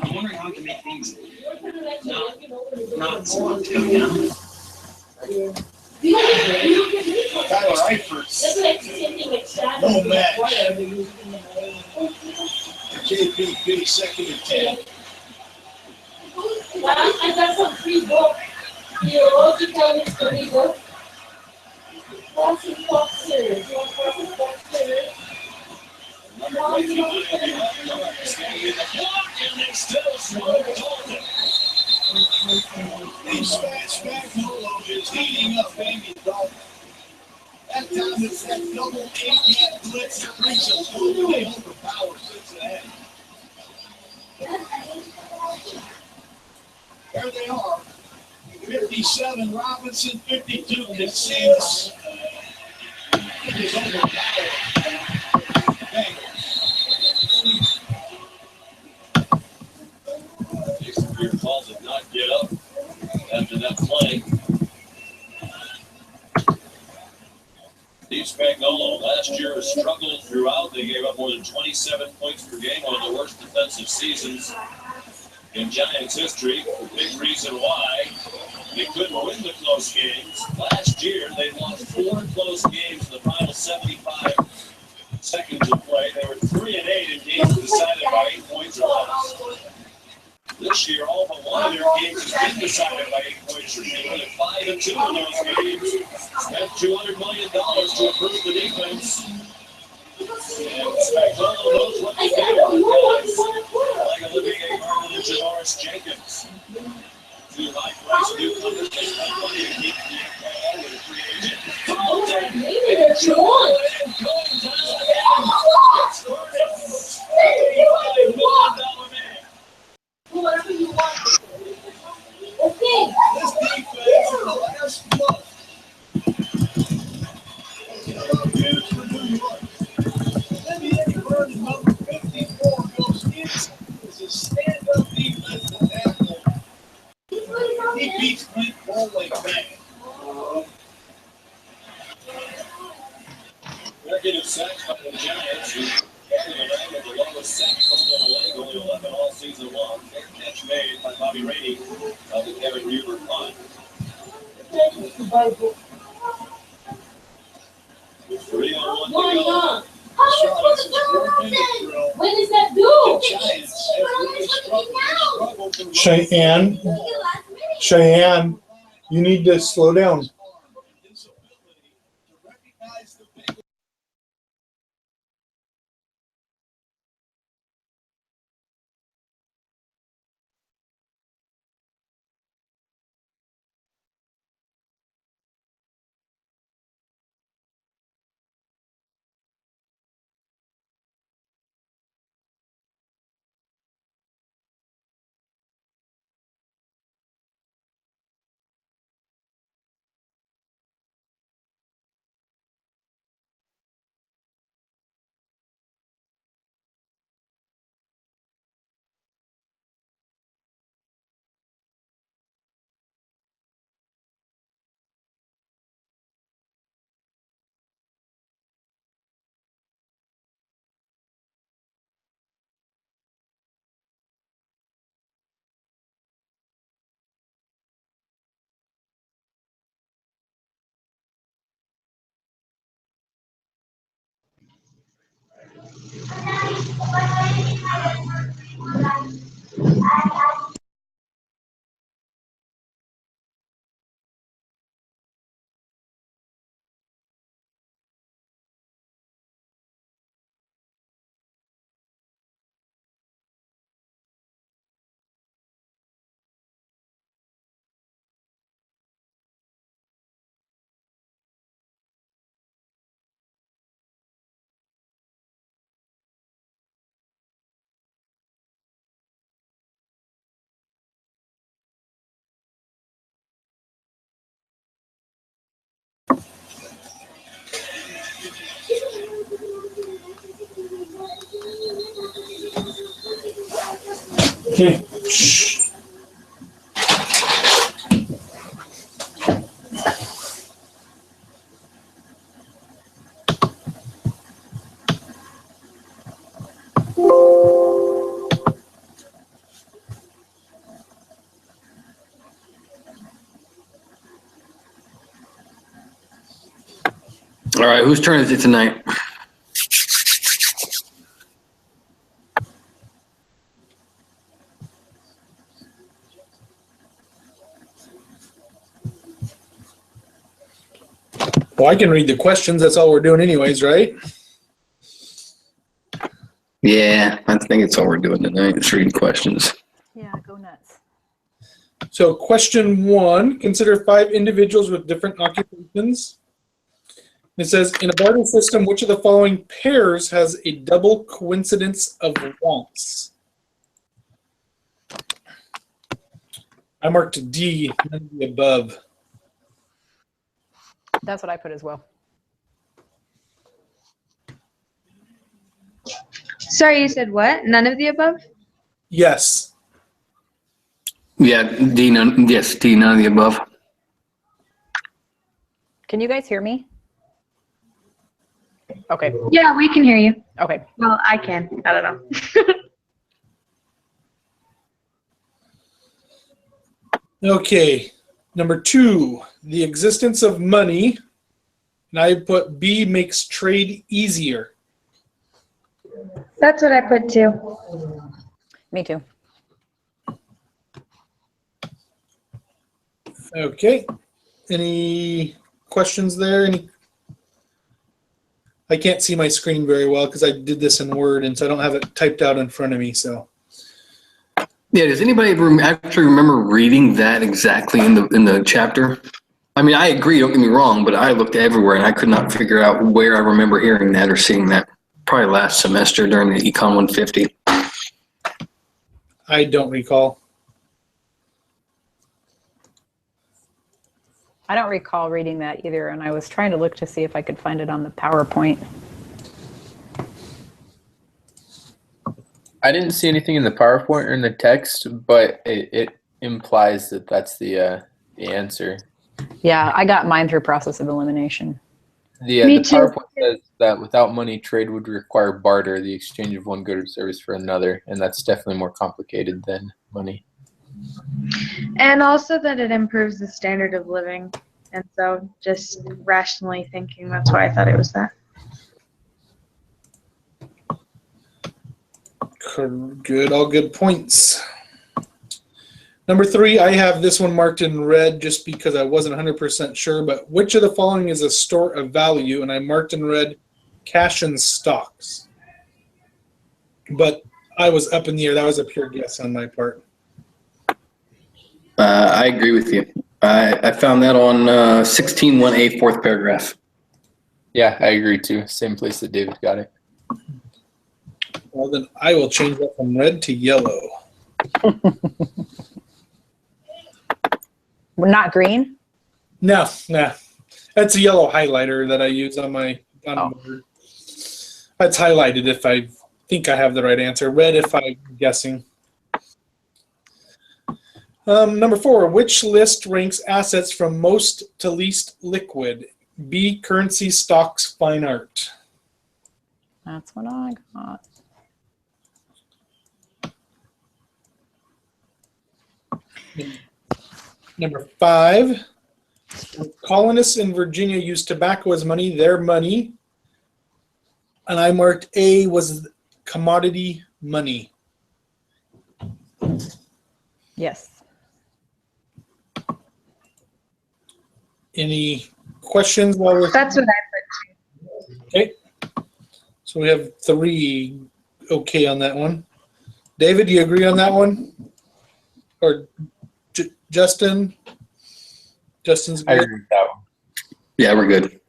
I'm wondering how I can make things not spontaneous, you know? Tyler Eifert, no match. JP finished second and 10. I got some free book. You also tell me free book. Classic boxers. You want classic boxers? These fastback Nolo is heating up Amy Dalton. That time it's that double eight-cat blitz that brings them through. They overpower Cincinnati. There they are. 57 Robinson, 52 DeSantis. It is overpowered. Jason Beard calls it not get up after that play. Steve Spagnuolo last year has struggled throughout. They gave up more than 27 points per game, one of the worst defensive seasons in Giants history. The big reason why they couldn't win the close games. Last year, they lost 4 close games in the final 75 seconds of play. They were 3-8 in games decided by 8 points or less. This year, all but one of their games has been decided by 8 points or fewer. They're 5-2 in those games. Spent $200 million to improve the defense. And Spagnuolo knows what to do with guys like Olivier Marlin and Janoris Jenkins. 2 high-priced newcomers. They spent money to keep the with a free agent. Maybe they're too long. $85 million man. Whatever you want. Okay. This defense in the last month. Huge for New York. Then the Eddie Burns number 54 goes in as a stand-up defensive tackle. He beats Clint Bowling back. Record of sacks by the Giants, who carry the name of the lowest sack total in the league, only 11 all season long. Big catch made by Bobby Rainey of the Kevin Huber punt. 3:01 to go. When is that due? Cheyenne, you need to slow down. Okay. All right, whose turn is it tonight? Well, I can read the questions. That's all we're doing anyways, right? Yeah, I think it's all we're doing tonight. It's reading questions. Yeah, go nuts. So question 1, consider 5 individuals with different occupations. It says, in a barter system, which of the following pairs has a double coincidence of wants? I marked D, none of the above. That's what I put as well. Sorry, you said what? None of the above? Yes. Yeah, D, none, yes, D, none of the above. Can you guys hear me? Okay. Yeah, we can hear you. Okay. Well, I can. I don't know. Okay. Number 2, the existence of money. And I put B makes trade easier. That's what I put too. Me too. Okay. Any questions there? I can't see my screen very well because I did this in Word, and so I don't have it typed out in front of me. So Yeah, does anybody actually remember reading that exactly in the chapter? I mean, I agree, don't get me wrong, but I looked everywhere and I could not figure out where I remember hearing that or seeing that. Probably last semester during the Econ 150. I don't recall. I don't recall reading that either, and I was trying to look to see if I could find it on the PowerPoint. I didn't see anything in the PowerPoint or in the text, but it implies that that's the answer. Yeah, I got mine through process of elimination. The Me too. PowerPoint says that without money, trade would require barter, the exchange of one good or service for another, and that's definitely more complicated than money. And also that it improves the standard of living. And so just rationally thinking, that's why I thought it was that. Good, all good points. Number 3, I have this one marked in red just because I wasn't 100% sure, but which of the following is a store of value? And I marked in red cash and stocks. But I was up in the air. That was a pure guess on my part. I agree with you. I found that on 16.1a, 4th paragraph. Yeah, I agree too. Same place that David got it. Well, then I will change that from red to yellow. We're not green? No. That's a yellow highlighter that I use on my board. That's highlighted if I think I have the right answer. Red if I'm guessing. Number 4, which list ranks assets from most to least liquid? B, currency, stocks, fine art. That's what I got. Number 5, colonists in Virginia used tobacco as money, their money. And I marked A was commodity money. Yes. Any questions while we're... That's what I put too. Okay. So we have 3 okay on that one. David, do you agree on that one? Or Justin? Justin's I good. agree with that one. Yeah, we're good.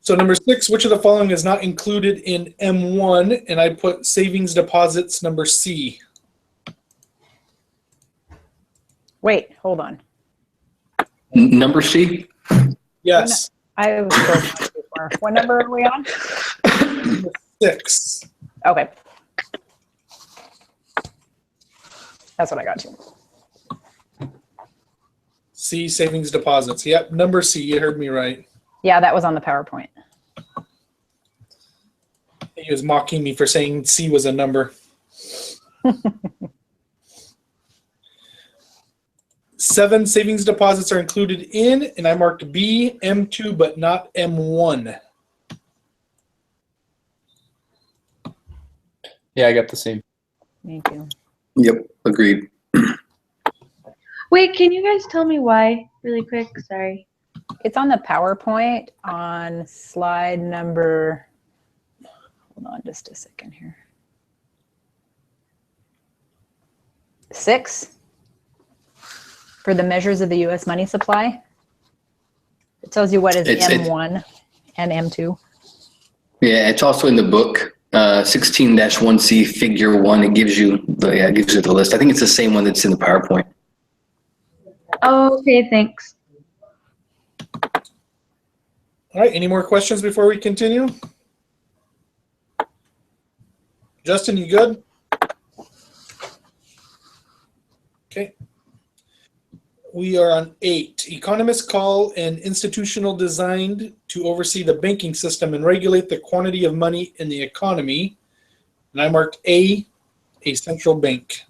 So number 6, which of the following is not included in M1? And I put savings deposits, number C. Wait, hold on. Number C? Yes. I was broken before. What number are we on? 6. Okay. That's what I got too. C, savings deposits. Yep, number C, you heard me right. Yeah, that was on the PowerPoint. He was mocking me for saying C was a number. 7 savings deposits are included in, and I marked B, M2, but not M1. Yeah, I got the same. Thank you. Yep, agreed. Wait, can you guys tell me why really quick? Sorry. It's on the PowerPoint on slide number, hold on just a second here. 6 for the measures of the U.S. money supply. It tells you what is M1 and M2. Yeah, it's also in the book, 16-1C Figure 1. It gives you the list. I think it's the same one that's in the PowerPoint. Oh, okay, thanks. All right, any more questions before we continue? Justin, you good? Okay. We are on 8. Economists call an institutional designed to oversee the banking system and regulate the quantity of money in the economy. And I marked A central bank.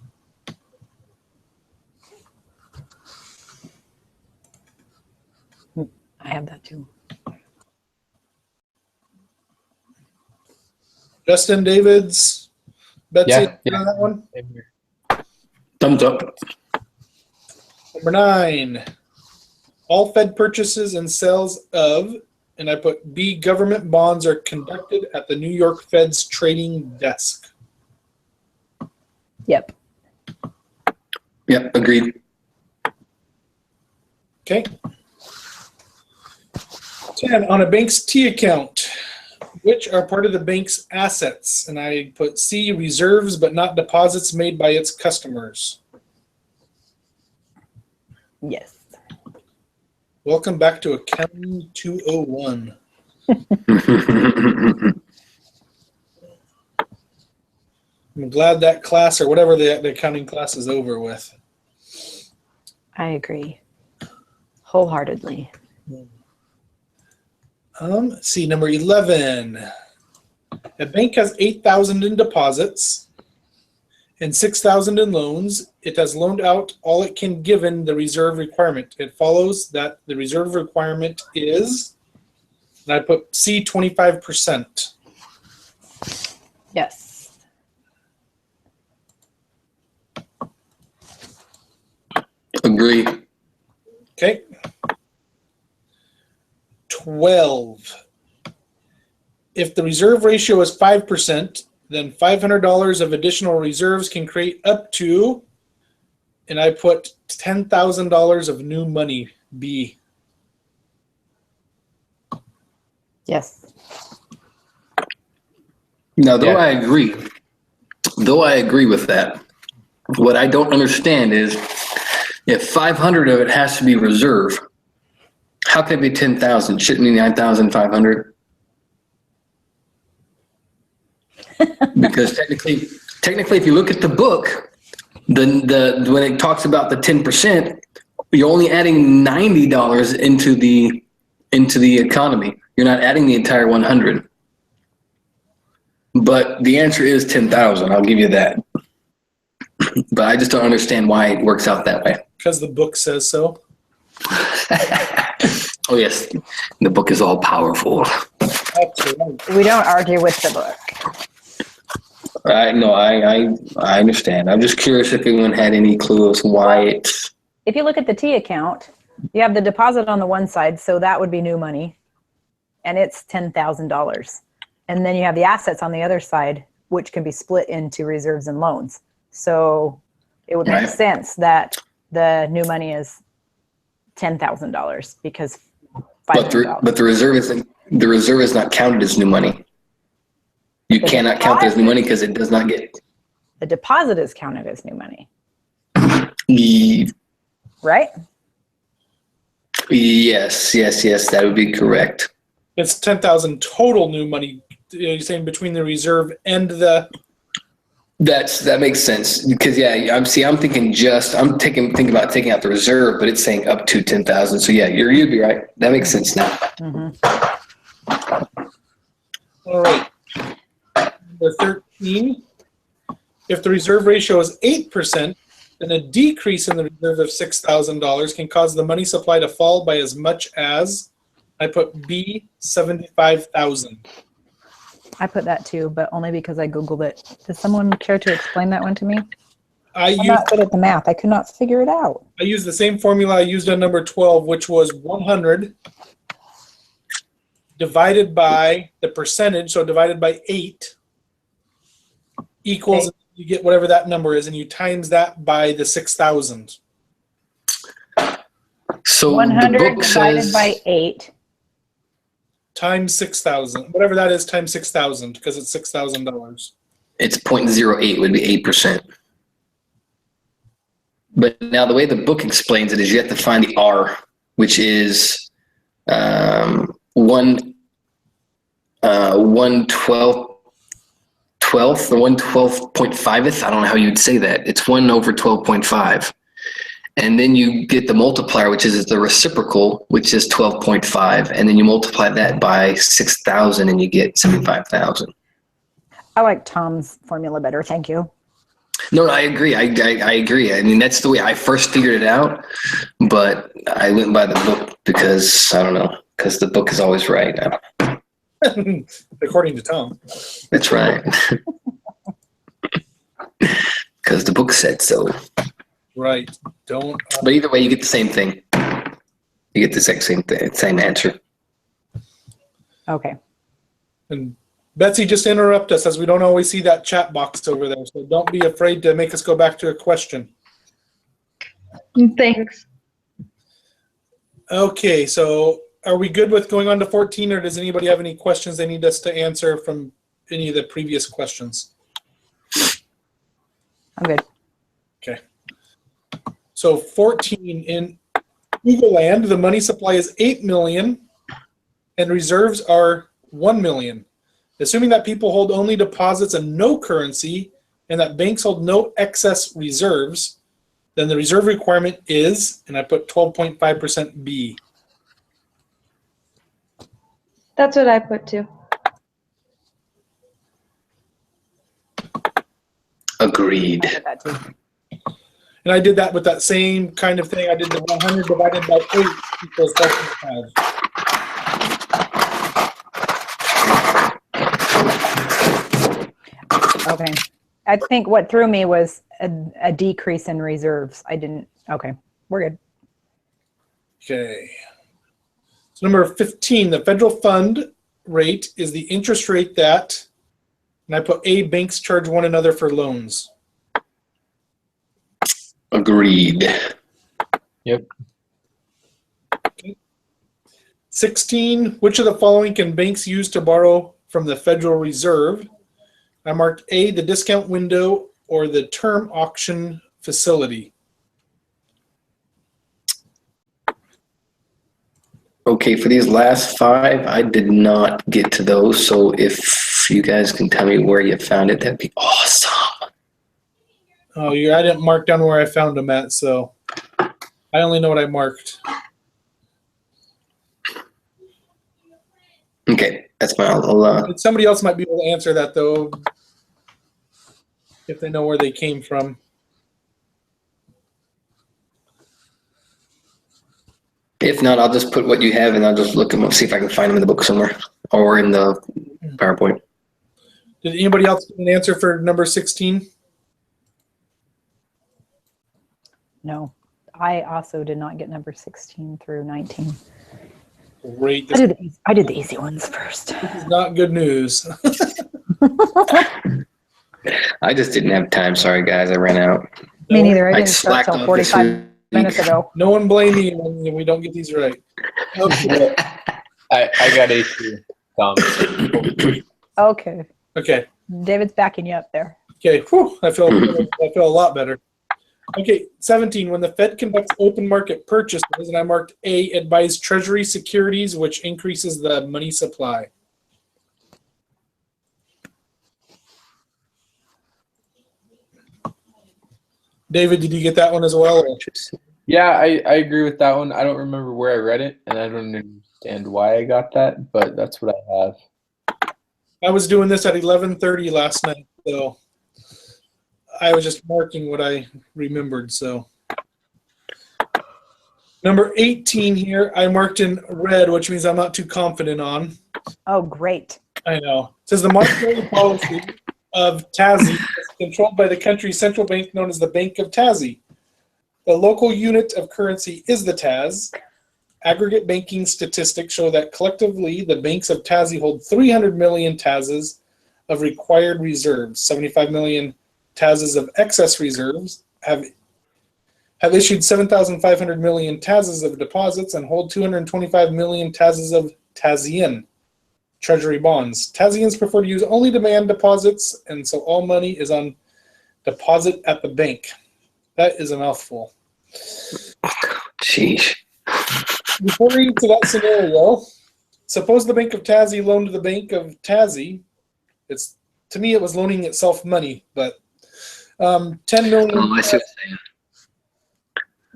I have that too. Justin, Davids, Betsy, Yeah. on that one? Same here. Thumbs up. Number 9, all Fed purchases and sales of, and I put B, government bonds are conducted at the New York Fed's trading desk. Yep. Yep, agreed. Okay. 10, on a bank's T account, which are part of the bank's assets? And I put C, reserves but not deposits made by its customers. Yes. Welcome back to Accounting 201. I'm glad that class or whatever the accounting class is over with. I agree. Wholeheartedly. See, number 11. A bank has 8,000 in deposits and 6,000 in loans. It has loaned out all it can given the reserve requirement. It follows that the reserve requirement is, and I put C, 25%. Yes. Agree. Okay. 12. If the reserve ratio is 5%, then $500 of additional reserves can create up to, and I put $10,000 of new money, B. Yes. Now, though Yeah. I agree with that, what I don't understand is if 500 of it has to be reserve, how can it be 10,000? Shouldn't it be 9,500? Because technically, if you look at the book, the when it talks about the 10%, you're only adding $90 into the economy. You're not adding the entire 100. But the answer is 10,000. I'll give you that. But I just don't understand why it works out that way. Because the book says so. Oh yes, the book is all powerful. That's right. We don't argue with the book. I understand. I'm just curious if anyone had any clue as to why it's. If you look at the T account, you have the deposit on the one side, so that would be new money, and it's $10,000. And then you have the assets on the other side, which can be split into reserves and loans. So it would make Right. sense that the new money is $10,000 because But the reserve is not counted as new money. You The cannot count that as new deposit- money because it does not get. the deposit is counted as new money, right? Yes, that would be correct. It's 10,000 total new money. You're saying between the reserve and the That makes sense because I'm thinking about taking out the reserve, but it's saying up to 10,000. So yeah, you'd be right. That makes sense now. All right. Number 13. If the reserve ratio is 8%, then a decrease in the reserve of $6,000 can cause the money supply to fall by as much as, I put B, 75,000. I put that too, but only because I Googled it. Does someone care to explain that one to me? I'm not good at the math. I could not figure it out. I used the same formula I used on number 12, which was 100 divided by the percentage, so divided by 8 equals, you get whatever that number is, and you times that by the 6,000. So 100 the book divided says by 8. Times 6,000. Whatever that is, times 6,000, because it's $6,000. it's 0.08 would be 8%. But now the way the book explains it is you have to find the R, which is 1/12th or 1/12.5th. I don't know how you'd say that. It's 1/12.5. And then you get the multiplier, which is the reciprocal, which is 12.5. And then you multiply that by 6,000 and you get 75,000. I like Tom's formula better. Thank you. No, I agree. I agree. I mean, that's the way I first figured it out. But I went by the book because, I don't know, because the book is always right. According to Tom. That's right. Because the book said so. Right. Don't. But either way, you get the same thing. You get the same answer. Okay. And Betsy, just interrupt us as we don't always see that chat box over there. So don't be afraid to make us go back to a question. Thanks. Okay, so are we good with going on to 14, or does anybody have any questions they need us to answer from any of the previous questions? I'm good. Okay. So 14, in Google land, the money supply is 8 million and reserves are 1 million. Assuming that people hold only deposits and no currency and that banks hold no excess reserves, then the reserve requirement is, and I put 12.5% B. That's what I put too. Agreed. I did that too. And I did that with that same kind of thing. I did the 100 divided by 8 equals 12.5. Okay. I think what threw me was a decrease in reserves. I didn't. Okay. We're good. Okay. So number 15, the federal fund rate is the interest rate that, and I put A, banks charge one another for loans. Agreed. Yep. 16, which of the following can banks use to borrow from the Federal Reserve? I marked A, the discount window, or the term auction facility. Okay, for these last 5, I did not get to those. So if you guys can tell me where you found it, that'd be awesome. Oh, yeah, I didn't mark down where I found them at, so I only know what I marked. Okay, that's fine. Somebody else might be able to answer that, though, if they know where they came from. If not, I'll just put what you have and I'll just look them up, see if I can find them in the book somewhere or in the PowerPoint. Did anybody else get an answer for number 16? No. I also did not get number 16 through 19. Great. I did the easy ones first. This is not good news. I just didn't have time. Sorry, guys. I ran out. Me neither. I I didn't start slacked till off 45 minutes ago. No one blame me when we don't get these right. Okay. I got A too, Tom. Okay. Okay. David's backing you up there. Okay. Whew, I feel a lot better. Okay. 17. When the Fed conducts open market purchases, and I marked A, it buys Treasury securities, which increases the money supply. David, did you get that one as well? Or? Yeah, I agree with that one. I don't remember where I read it, and I don't understand why I got that, but that's what I have. I was doing this at 11:30 last night, so I was just marking what I remembered. So number 18 here, I marked in red, which means I'm not too confident on. Oh, great. I know. It says the monetary policy of Tassie is controlled by the country's central bank known as the Bank of Tassie. The local unit of currency is the TAS. Aggregate banking statistics show that collectively the banks of Tassie hold 300 million TASs of required reserves. 75 million TASs of excess reserves have issued 7,500 million TASs of deposits and hold 225 million TASs of Tassian treasury bonds. Tassians prefer to use only demand deposits, and so all money is on deposit at the bank. That is a mouthful. Sheesh. Referring to that scenario, suppose the Bank of Tassie loaned to the Bank of Tassie. To me, it was loaning itself money, but 10 million. Oh, I see what you're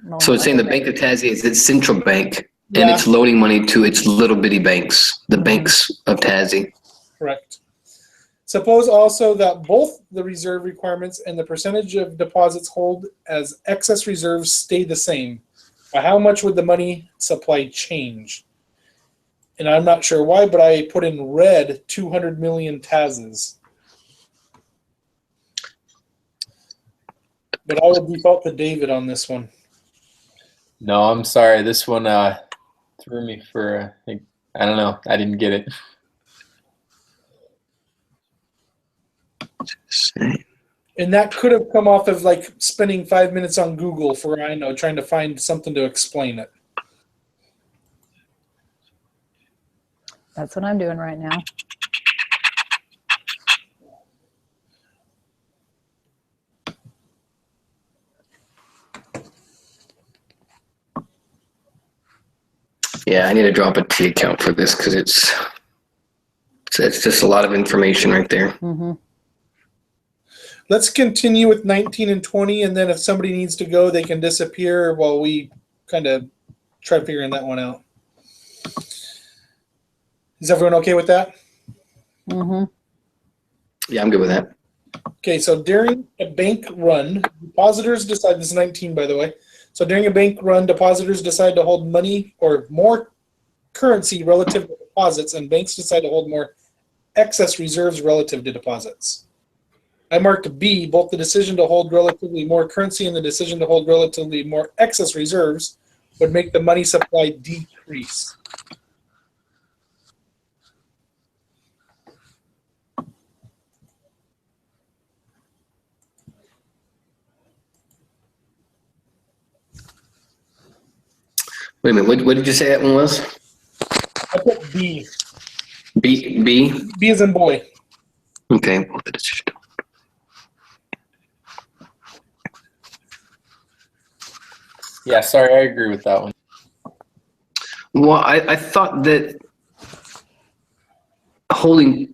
saying. So it's saying the Bank of Tassie is its central bank, and it's loaning money to its little bitty banks, the banks of Tassie. Correct. Suppose also that both the reserve requirements and the percentage of deposits hold as excess reserves stay the same. By how much would the money supply change? And I'm not sure why, but I put in red 200 million TASs. But I would default to David on this one. No, I'm sorry. This one threw me for, I don't know. I didn't get it. And that could have come off of like spending 5 minutes on Google for, I know, trying to find something to explain it. That's what I'm doing right now. Yeah, I need to drop a T account for this because it's just a lot of information right there. Mm-hmm. Let's continue with 19 and 20, and then if somebody needs to go, they can disappear while we kind of try figuring that one out. Is everyone okay with that? Mm-hmm. Yeah, I'm good with that. Okay, so during a bank run, depositors decide, this is 19 by the way, so during a bank run, depositors decide to hold money or more currency relative to deposits, and banks decide to hold more excess reserves relative to deposits. I marked B, both the decision to hold relatively more currency and the decision to hold relatively more excess reserves would make the money supply decrease. Wait a minute, what did you say that one was? I put B. B? B as in boy. Okay, both the decision. Yeah, sorry, I agree with that one. Well, I thought that holding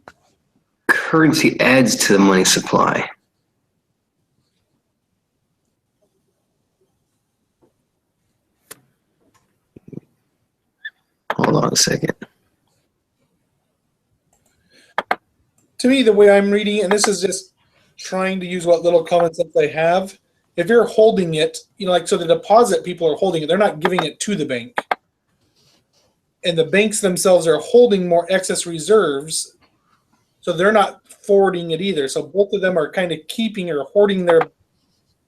currency adds to the money supply. Hold on a second. To me, the way I'm reading, and this is just trying to use what little common sense I have, if you're holding it, like, so the deposit people are holding it, they're not giving it to the bank. And the banks themselves are holding more excess reserves, so they're not forwarding it either. So both of them are kind of keeping or hoarding their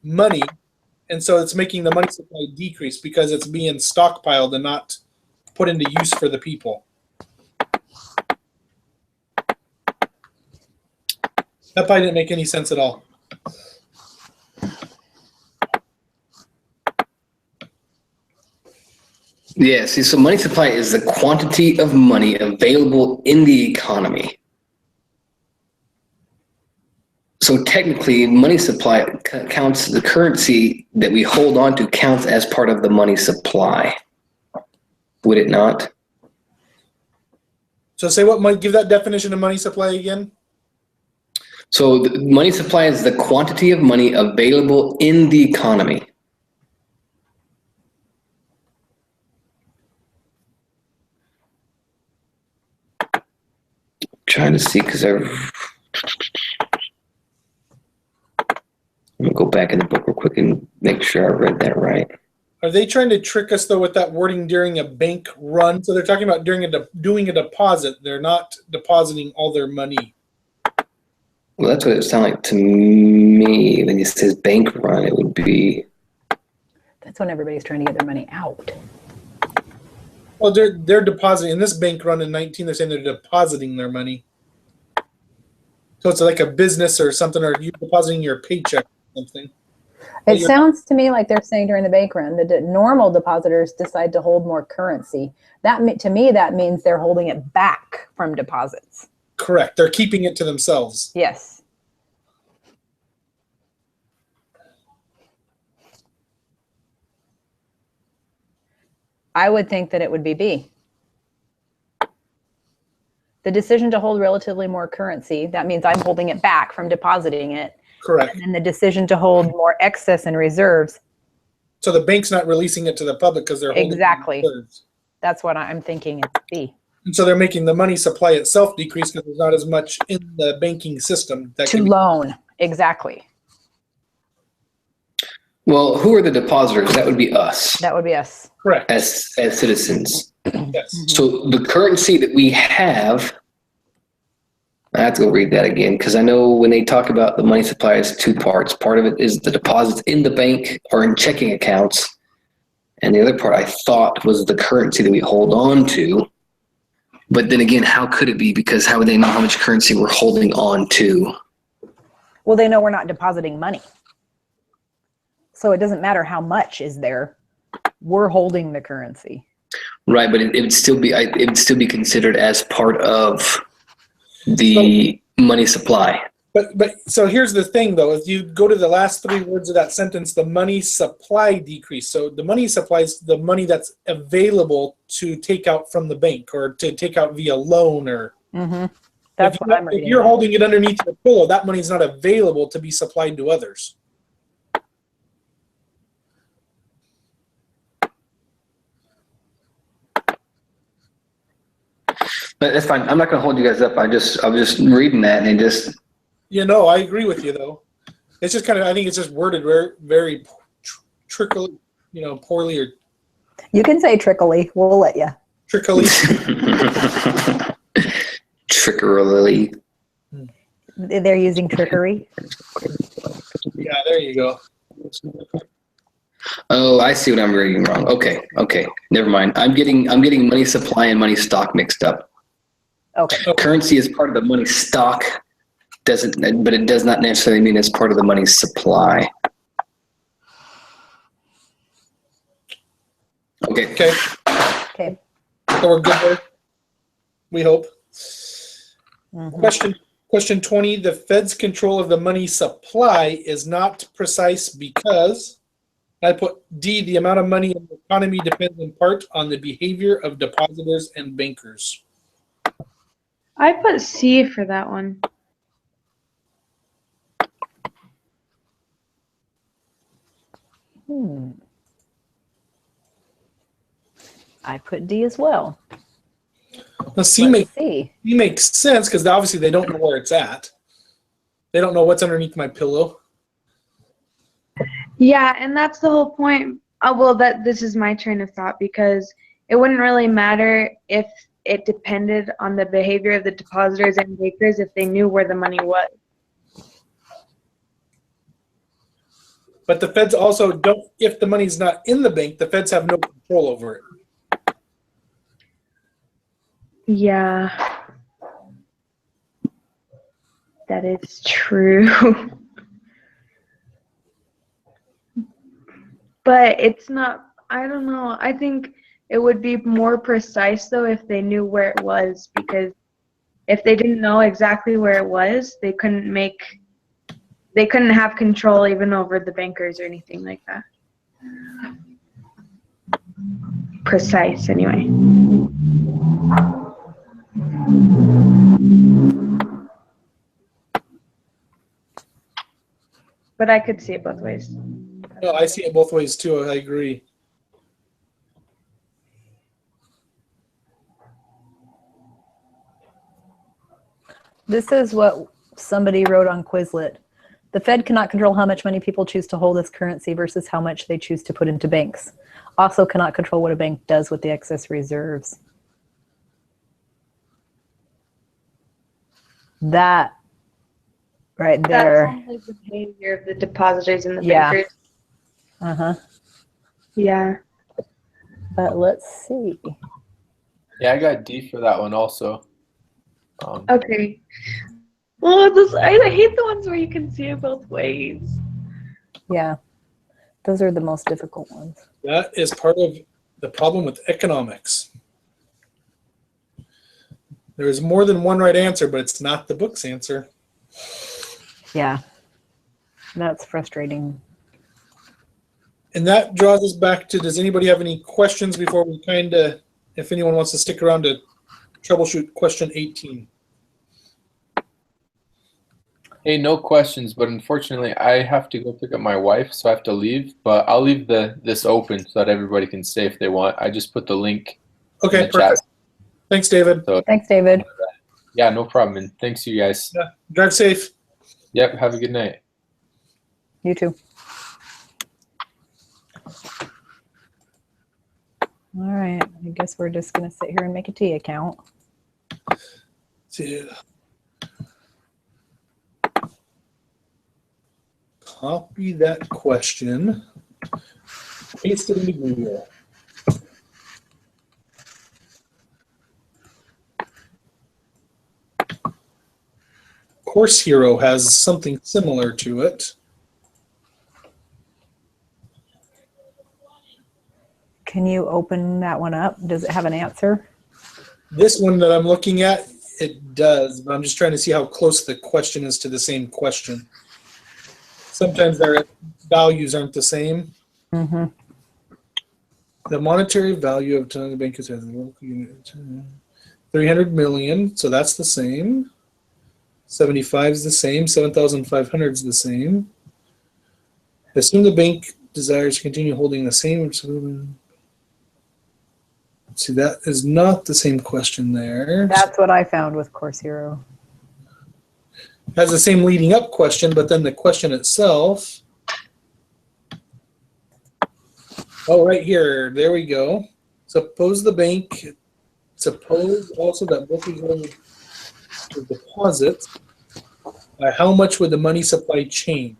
money, and so it's making the money supply decrease because it's being stockpiled and not put into use for the people. That probably didn't make any sense at all. Yeah, see, so money supply is the quantity of money available in the economy. So technically, money supply counts, the currency that we hold on to counts as part of the money supply. Would it not? So say what might give that definition of money supply again? So the money supply is the quantity of money available in the economy. Trying to see because I'm gonna go back in the book real quick and make sure I read that right. Are they trying to trick us though with that wording during a bank run? So they're talking about during doing a deposit. They're not depositing all their money. Well, that's what it sounded like to me. When it says bank run, it would be. That's when everybody's trying to get their money out. Well, they're depositing in this bank run in 19. They're saying they're depositing their money. So it's like a business or something, or you depositing your paycheck or something. It sounds to me like they're saying during the bank run, the normal depositors decide to hold more currency. To me, that means they're holding it back from deposits. Correct. They're keeping it to themselves. Yes. I would think that it would be B. The decision to hold relatively more currency, that means I'm holding it back from depositing it. Correct. And then the decision to hold more excess and reserves. So the bank's not releasing it to the public because they're holding Exactly. reserves. That's what I'm thinking it's B. And so they're making the money supply itself decrease because there's not as much in the banking system that To can be. loan. Exactly. Well, who are the depositors? That would be us That would be us. Correct. as citizens. Yes. So the currency that we have, I have to go read that again because I know when they talk about the money supply, it's two parts. Part of it is the deposits in the bank or in checking accounts. And the other part I thought was the currency that we hold on to. But then again, how could it be? Because how would they know how much currency we're holding on to? Well, they know we're not depositing money. So it doesn't matter how much is there. We're holding the currency. Right, but it would still be considered as part of the money supply. But so here's the thing though, if you go to the last three words of that sentence, the money supply decrease. So the money supply is the money that's available to take out from the bank or to take out via loan or. Mm-hmm. That's what I'm reading. If you're holding it underneath your pillow, that money's not available to be supplied to others. But that's fine. I'm not going to hold you guys up. I was just reading that and it just. You know, I agree with you though. It's just kind of, I think it's just worded very, very trickly, poorly or. You can say trickly. We'll let you. Trickly. Trickery. They're using trickery. Yeah, there you go. Oh, I see what I'm reading wrong. Okay. Never mind. I'm getting money supply and money stock mixed up. Okay. Currency is part of the money stock, but it does not necessarily mean it's part of the money supply. Okay. Okay. So we're good there. We hope. Mm-hmm. Question 20. The Fed's control of the money supply is not precise because I put D, the amount of money in the economy depends in part on the behavior of depositors and bankers. I put C for that one. I put D as well. Now, C Let's see. makes sense because obviously they don't know where it's at. They don't know what's underneath my pillow. Yeah, and that's the whole point. This is my train of thought because it wouldn't really matter if it depended on the behavior of the depositors and bankers if they knew where the money was. But the Feds also don't, if the money's not in the bank, the Feds have no control over it. Yeah, that is true. But it's not, I don't know. I think it would be more precise though if they knew where it was, because if they didn't know exactly where it was, they couldn't have control even over the bankers or anything like that. Precise anyway. but I could see it both ways. No, I see it both ways too. I agree. This is what somebody wrote on Quizlet. The Fed cannot control how much money people choose to hold as currency versus how much they choose to put into banks. Also cannot control what a bank does with the excess reserves. That right there. That sounds like the behavior of the depositors and the Yeah. bankers. Uh-huh. Yeah. But let's see. Yeah, I got D for that one also. Okay. Well, I hate the ones where you can see it both ways. Yeah. Those are the most difficult ones. That is part of the problem with economics. There is more than one right answer, but it's not the book's answer. Yeah. That's frustrating. And that draws us back to, does anybody have any questions before we if anyone wants to stick around to troubleshoot question 18? Hey, no questions, but unfortunately I have to go pick up my wife, so I have to leave. But I'll leave this open so that everybody can stay if they want. I just put the link Okay, in the chat. perfect. Thanks, David. So Thanks, David. yeah, no problem. And thanks you guys. Yeah. Drive safe. Yep, have a good night. You too. All right. I guess we're just going to sit here and make a T account. See. Copy that question. Paste it into Google. Course Hero has something similar to it. Can you open that one up? Does it have an answer? This one that I'm looking at, it does, but I'm just trying to see how close the question is to the same question. Sometimes their values aren't the same. Mm-hmm. The monetary value of the bank is 300 million, so that's the same. 75 is the same. 7,500 is the same. Assume the bank desires to continue holding the same. See, that is not the same question there. That's what I found with Course Hero. Has the same leading up question, but then the question itself. Oh, right here. There we go. Suppose also that both is going to deposits. By how much would the money supply change?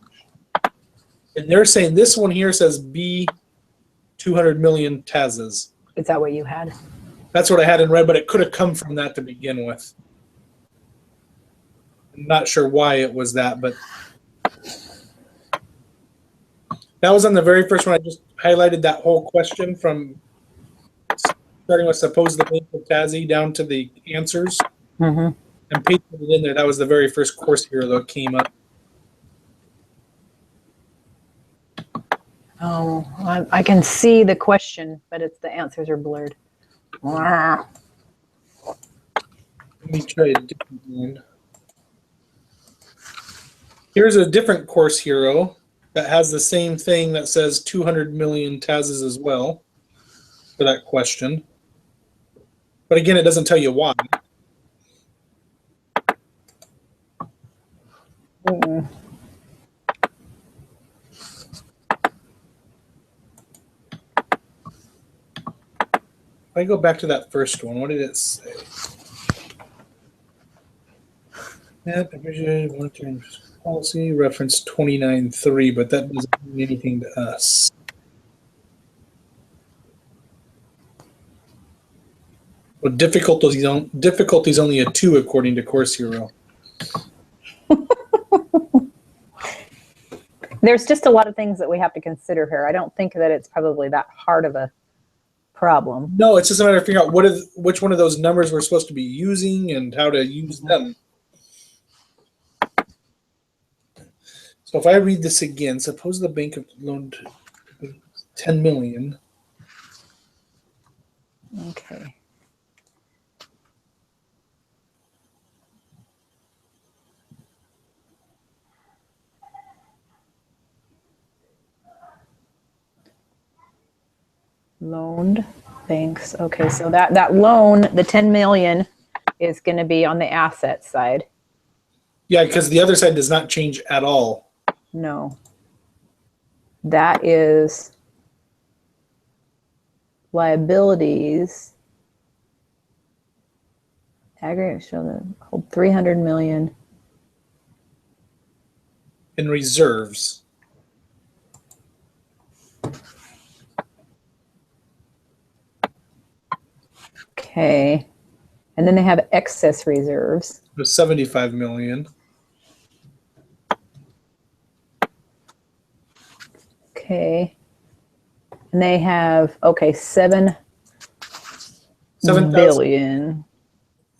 And they're saying this one here says B 200 million TASs. Is that what you had? That's what I had in red, but it could have come from that to begin with. I'm not sure why it was that, but that was on the very first one. I just highlighted that whole question from starting with suppose the bank of Tassie down to the answers. Mm-hmm. And pasted it in there. That was the very first Course Hero that came up. Oh, I can see the question, but the answers are blurred. Let me try a different one. Here's a different Course Hero that has the same thing that says 200 million TASs as well for that question. But again, it doesn't tell you why. Mm-mm. If I go back to that first one, what did it say? Net division monetary policy reference 29.3, but that doesn't mean anything to us. Well, difficulties only a 2 according to Course Hero. There's just a lot of things that we have to consider here. I don't think that it's probably that hard of a problem. No, it's just a matter of figuring out which one of those numbers we're supposed to be using and how to use them. So if I read this again, suppose the bank loaned 10 million. Okay. Loaned banks. Okay, so that loan, the 10 million, is going to be on the asset side. Yeah, because the other side does not change at all. No. That is liabilities. Aggregate show that hold 300 million. In reserves. Okay. And then they have excess reserves. With 75 million. Okay. And they have, okay, 7 7,000. billion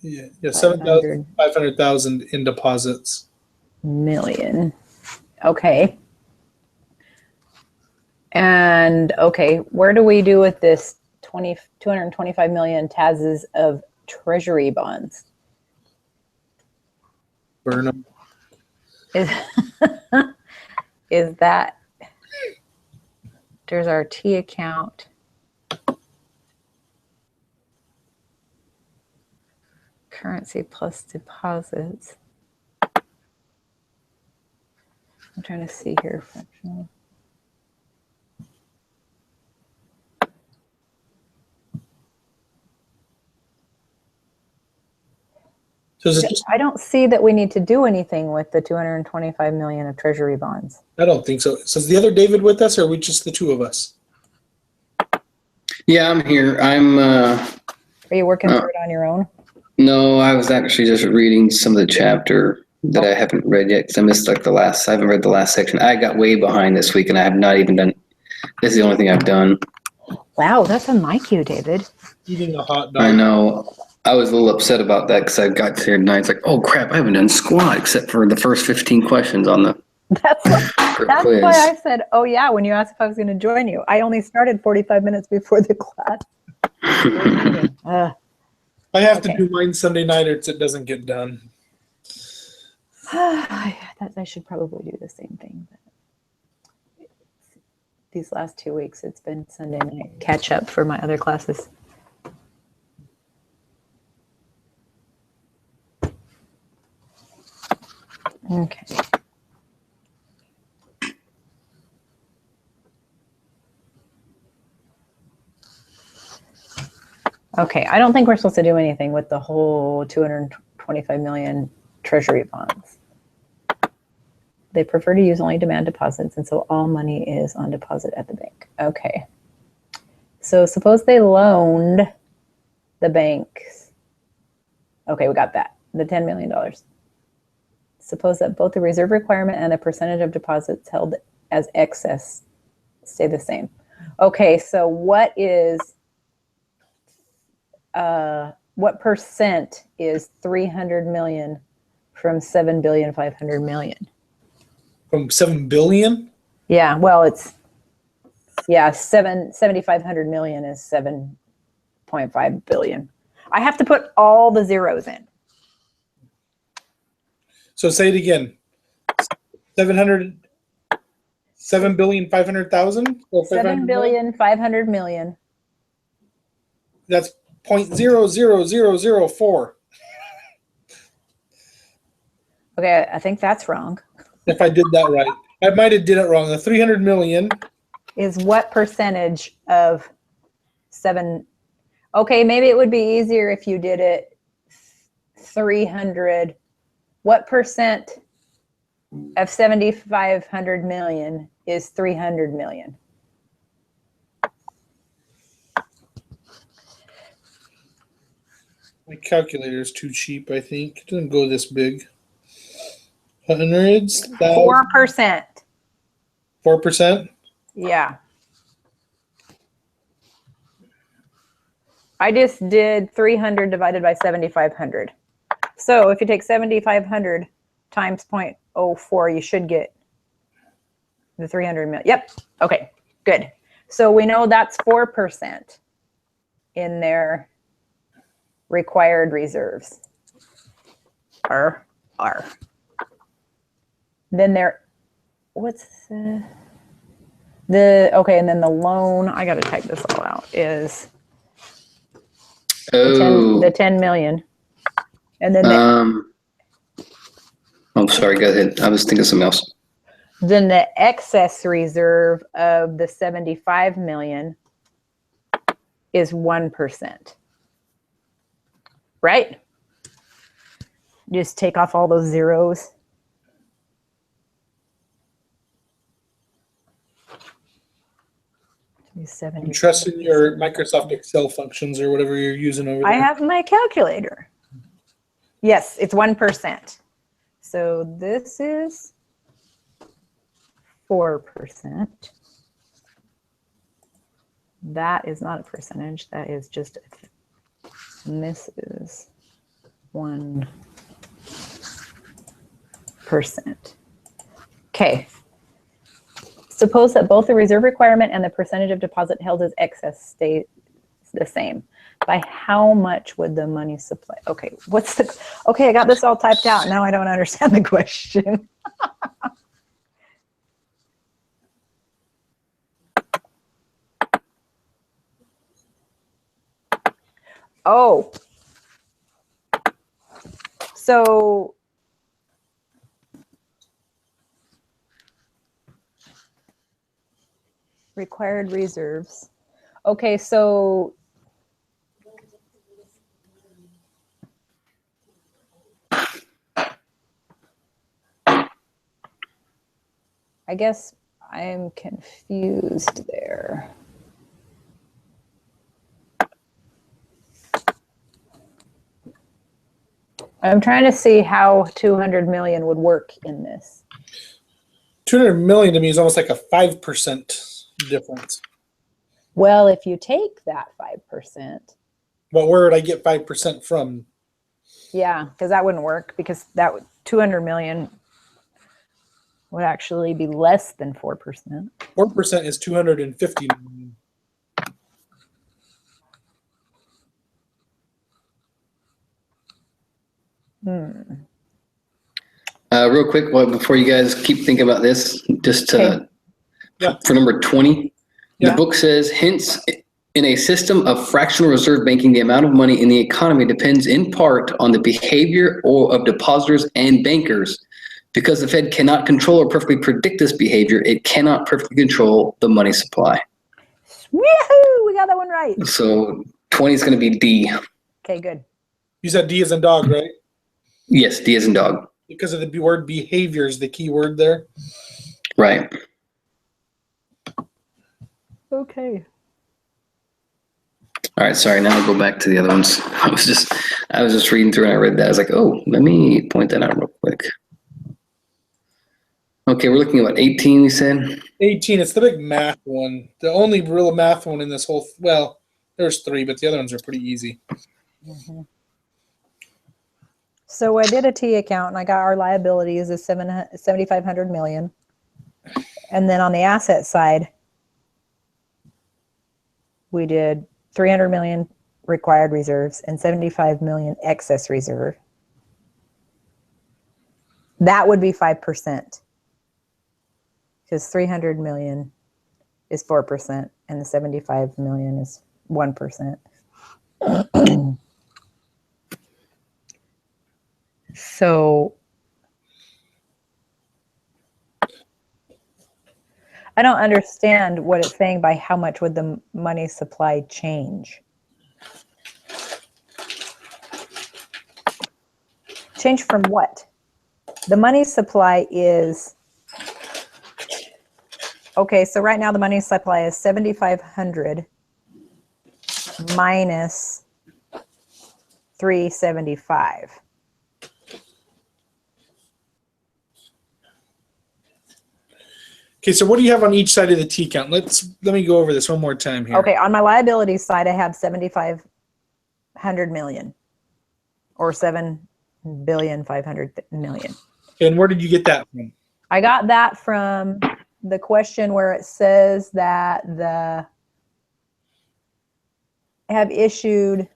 Yeah, 7,500,000 in deposits. million. Okay. And okay, where do we do with this 225 million TASs of treasury bonds? Burn them. Is that, there's our T account. Currency plus deposits. I'm trying to see here. Fractional. So is it just, I don't see that we need to do anything with the 225 million of treasury bonds. I don't think so. So is the other David with us, or are we just the two of us? Yeah, I'm here. Are you working through it on your own? No, I was actually just reading some of the chapter that I haven't read yet because I missed I haven't read the last section. I got way behind this week and I have not even done, this is the only thing I've done. Wow, that's unlike you, David. Eating a hot dog. I know. I was a little upset about that because I got here tonight. It's like, oh crap, I haven't done squat except for the first 15 questions on the That's quiz. why I said, oh yeah, when you asked if I was going to join you. I only started 45 minutes before the class. I have to do mine Sunday night or it doesn't get done. I should probably do the same thing. But these last 2 weeks, it's been Sunday night catch up for my other classes. Okay. Okay, I don't think we're supposed to do anything with the whole 225 million treasury bonds. They prefer to use only demand deposits, and so all money is on deposit at the bank. Okay. So suppose they loaned the banks. Okay, we got that. The $10 million. Suppose that both the reserve requirement and the percentage of deposits held as excess stay the same. Okay, so what percent is 300 million from 7,500,000,000? From 7 billion? Yeah, well, 7,500 million is 7.5 billion. I have to put all the zeros in. So say it again. 7,500,000? Or 7,500,000,000. That's 0.00004. Okay, I think that's wrong. If I did that right. I might have did it wrong. The 300 million Is what percentage of 7? Okay, maybe it would be easier if you did it 300. What percent of 7,500 million is 300 million? My calculator is too cheap, I think. It doesn't go this big. Hundreds? 4%. 4%? Yeah. I just did 300 divided by 7,500. So if you take 7,500 times 0.04, you should get the 300 million. Yep. Okay, good. So we know that's 4% in their required reserves. R. Then what's Okay, and then the loan, I got to type this all out, is the 10 million. And then Oh, sorry. Go ahead. I was thinking of something else. then the excess reserve of the 75 million is 1%. Right? Just take off all those zeros. I'm trusting your Microsoft Excel functions or whatever you're using over there. I have my calculator. Yes, it's 1%. So this is 4%. That is not a percentage. That is just, and this is 1%. Okay. Suppose that both the reserve requirement and the percentage of deposit held as excess stay the same. By how much would the money supply? Okay, okay, I got this all typed out. Now I don't understand the question. Oh. So required reserves. Okay, so I guess I'm confused there. I'm trying to see how 200 million would work in this. 200 million to me is almost like a 5% difference. Well, if you take that 5%. But where would I get 5% from? Yeah, because that wouldn't work, because that would 200 million would actually be less than 4%. 4% is 250 million. Real quick, before you guys keep thinking about this, just Yeah. for number 20, Yeah. the book says, hence, in a system of fractional reserve banking, the amount of money in the economy depends in part on the behavior of depositors and bankers. Because the Fed cannot control or perfectly predict this behavior, it cannot perfectly control the money supply. Woohoo! We got that one right. So 20 is going to be D. Okay, good. You said D as in dog, right? Yes, D as in dog. Because of the word behavior is the key word there. Right. Okay. All right, sorry, now I'll go back to the other ones. I was just reading through and I read that. I was like, oh, let me point that out real quick. Okay, we're looking at what, 18, you said? 18, it's the big math one. The only real math one in this whole, well, there's 3, but the other ones are pretty easy. Mm-hmm. So I did a T account and I got our liabilities as 7,500 million. And then on the asset side, we did 300 million required reserves and 75 million excess reserve. That would be 5%. Because 300 million is 4% and the 75 million is 1%. So I don't understand what it's saying by how much would the money supply change. Change from what? The money supply is, okay, so right now the money supply is 7,500 minus 375. Okay, so what do you have on each side of the T count? Let me go over this one more time here. Okay, on my liability side, I have 7,500 million, or 7,500,000,000. And where did you get that from? I got that from the question where it says that have issued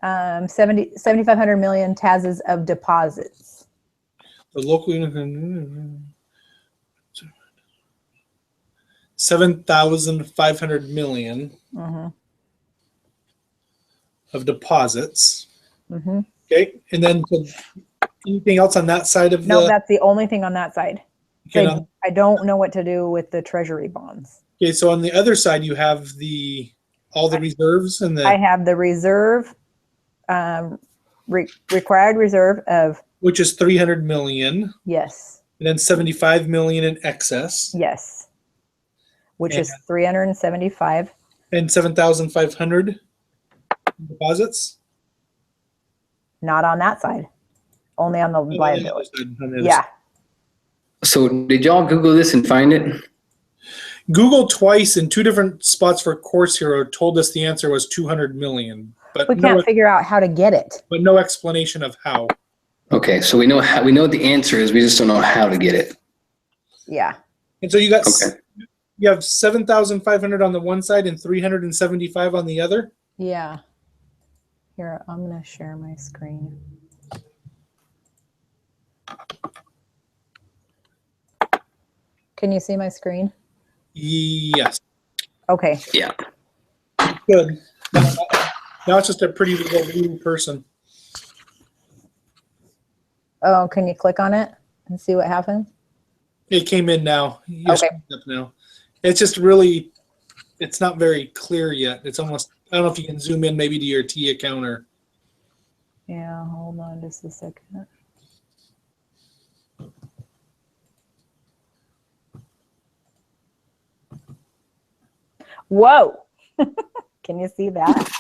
7,500 million TASs of deposits. The local 7,500 million Mm-hmm. of deposits. Mm-hmm. Okay, and then anything else on that side of No, the? that's the only thing on that side. Okay, I don't know what to do with the treasury bonds. okay, so on the other side you have all the reserves and I the have the reserve, required reserve of, which is 300 million, yes, and then 75 million in excess, yes, which is 375. and 7,500 deposits. Not on that side, only on the On the other liability. side, on the other Yeah. side. So did y'all Google this and find it? Google twice in two different spots for Course Hero told us the answer was 200 million, but We can't figure out how to get it. no explanation of how. Okay, so we know what the answer is. We just don't know how to get it. Yeah. And so you got Okay. you have 7,500 on the one side and 375 on the other. Yeah. Here, I'm going to share my screen. Can you see my screen? Yes, Okay. Yeah. good. Now it's just a pretty little blue person. Oh, can you click on it and see what happens? It came in now. You're Okay. up now. It's just really, it's not very clear yet. It's almost, I don't know if you can zoom in maybe to your T account or. Yeah, hold on just a second. Whoa. Can you see that?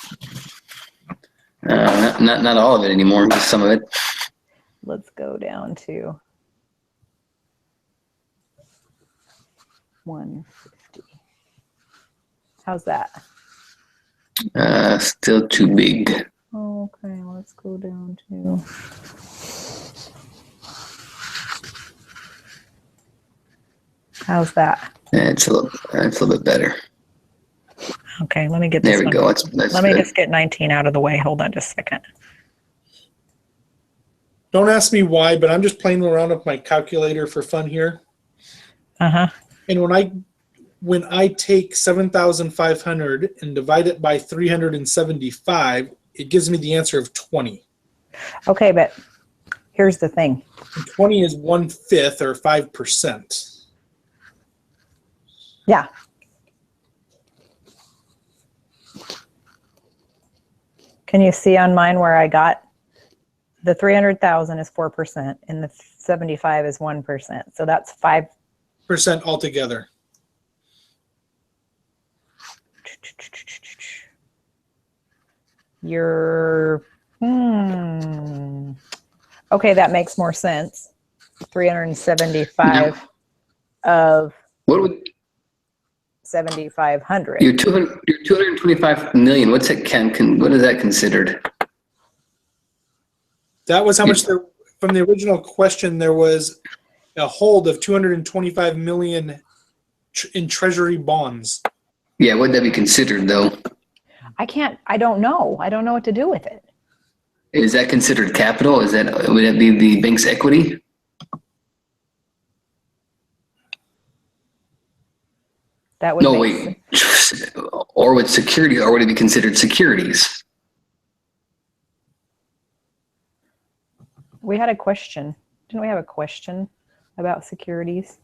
Not all of it anymore, just some of it. Let's go down to 150. How's that? Still too big. Okay, let's go down to how's that? It's a little bit better. Okay, let me get this There we one. go. That's Let me good. just get 19 out of the way. Hold on just a second. Don't ask me why, but I'm just playing around with my calculator for fun here. Uh-huh. And when I take 7,500 and divide it by 375, it gives me the answer of 20. Okay, but here's the thing. And 20 is 1/5 or 5%. Yeah. Can you see on mine where I got the 300,000 is 4% and the 75 is 1%. So that's 5. % altogether. You're, okay, that makes more sense. 375 of What would 7,500. your 225 million? What's that? What is that considered? That was how much from the original question. There was a hold of 225 million in treasury bonds. Yeah, would that be considered though? I don't know. I don't know what to do with it. Is that considered capital? Would that be the bank's equity? That would No, make wait. Or would it be considered securities? We had a question. Didn't we have a question about securities?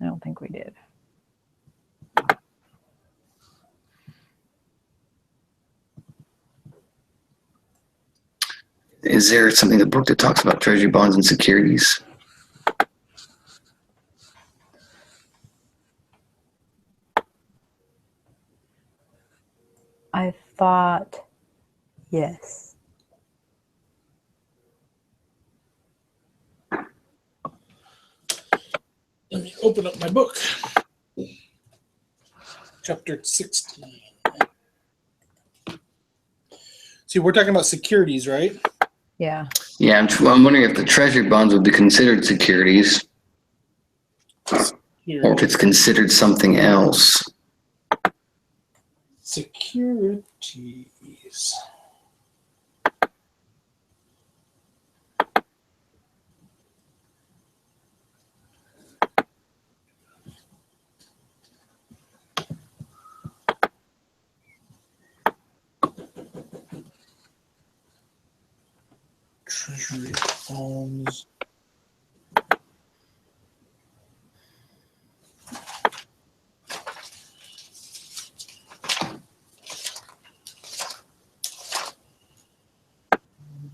I don't think we did. Is there something in the book that talks about treasury bonds and securities? I thought yes. Let me open up my book. Chapter 16. See, we're talking about securities, right? Yeah. Yeah, I'm wondering if the treasury bonds would be considered securities or if it's considered something else. Securities. Treasury bonds.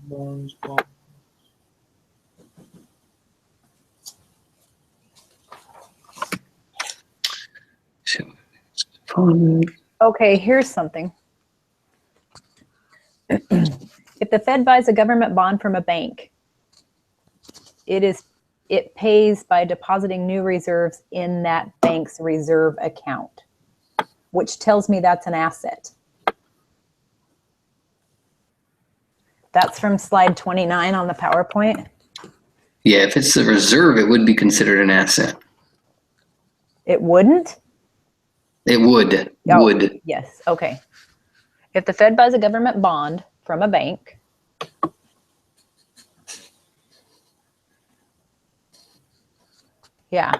Bonds. Okay, here's something. If the Fed buys a government bond from a bank, it pays by depositing new reserves in that bank's reserve account, which tells me that's an asset. That's from slide 29 on the PowerPoint. Yeah, if it's a reserve, it would be considered an asset. It wouldn't? It would. Oh, Would. yes, okay. If the Fed buys a government bond from a bank, yeah,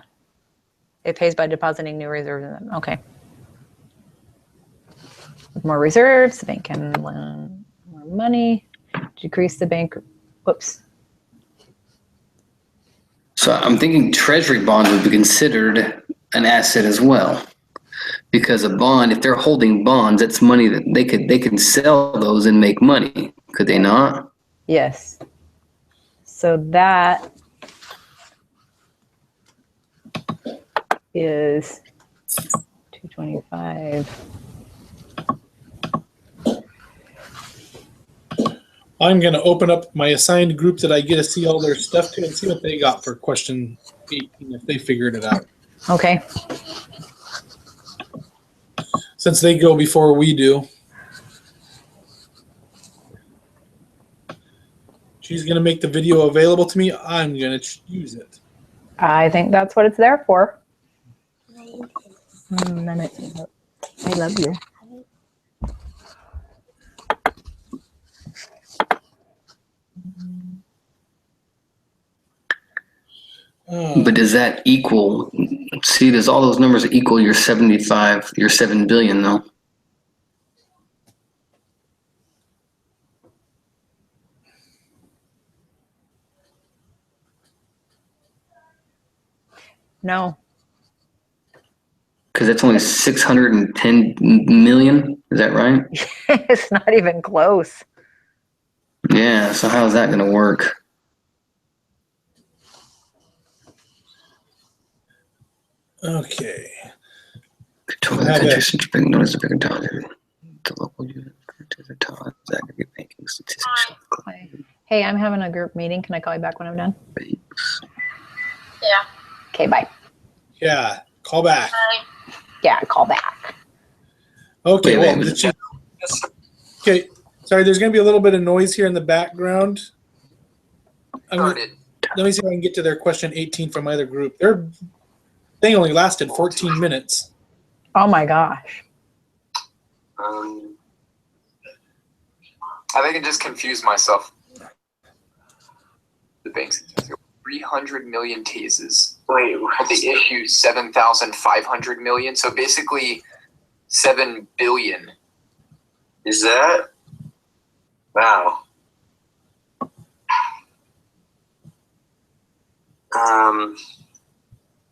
it pays by depositing new reserves in them. Okay. With more reserves, the bank can lend more money, decrease the bank. Whoops. So I'm thinking treasury bonds would be considered an asset as well. Because a bond, if they're holding bonds, that's money that they can sell those and make money. Could they not? Yes. So that is 225. I'm going to open up my assigned group that I get to see all their stuff to and see what they got for question 18 if they figured it out. Okay. Since they go before we do. She's going to make the video available to me. I'm going to use it. I think that's what it's there for. I love you. But does that equal, see, does all those numbers equal your 75, your 7 billion though? No. Because that's only 610 million. Is that right? It's not even close. Yeah. So how's that going to work? Okay. Control the interest and bring notice of bigger target. The local unit to the top aggregate banking statistics. Hey, I'm having a group meeting. Can I call you back when I'm done? Banks. Yeah. Okay, bye. Yeah, call back. Yeah, call back. Okay, Wait, well, wait. okay. Sorry, there's going to be a little bit of noise here in the background. Let me see if I can get to their question 18 from my other group. Their thing only lasted 14 minutes. Oh my gosh. I think I just confused myself. The banks 300 million cases. Wait, they issue 7,500 million, so basically 7 billion. Is that? Wow.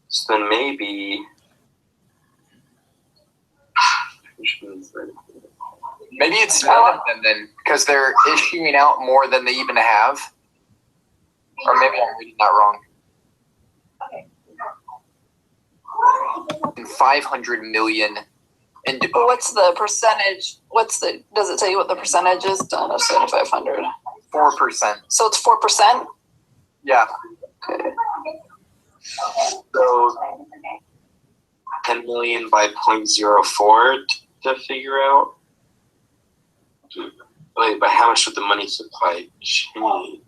So then maybe it's none of them then, because they're issuing out more than they even have. Or maybe I'm reading that wrong. 500 million. And What's the percentage? Does it tell you what the percentage is done of 7,500? 4%. So it's 4%? Yeah. Okay. So 10 million by 0.04 to figure out. Wait, but how much would the money supply change?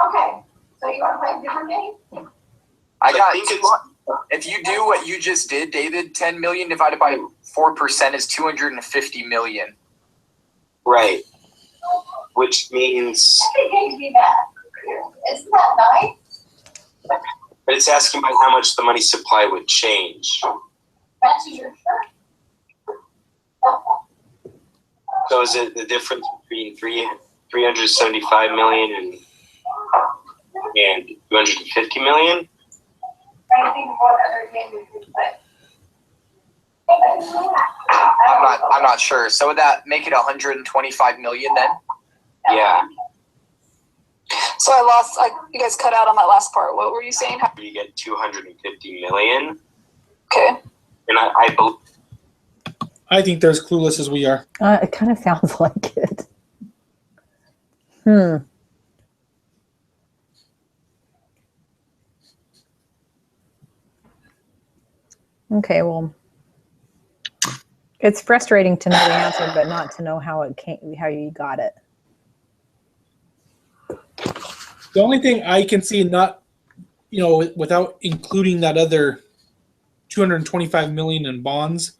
Okay. So you want to play a different game? If you do what you just did, David, 10 million divided by 4% is 250 million. Right. Which means. Isn't that nice? But it's asking by how much the money supply would change. Matches your shirt. So is it the difference between 375 million and 250 million. I'm not sure. So would that make it 125 million then? Yeah. So you guys cut out on that last part. What were you saying? You get 250 million. Okay. And I believe. I think they're as clueless as we are. It kind of sounds like it. Okay, well, it's frustrating to know the answer, but not to know how you got it. The only thing I can see, not, without including that other 225 million in bonds,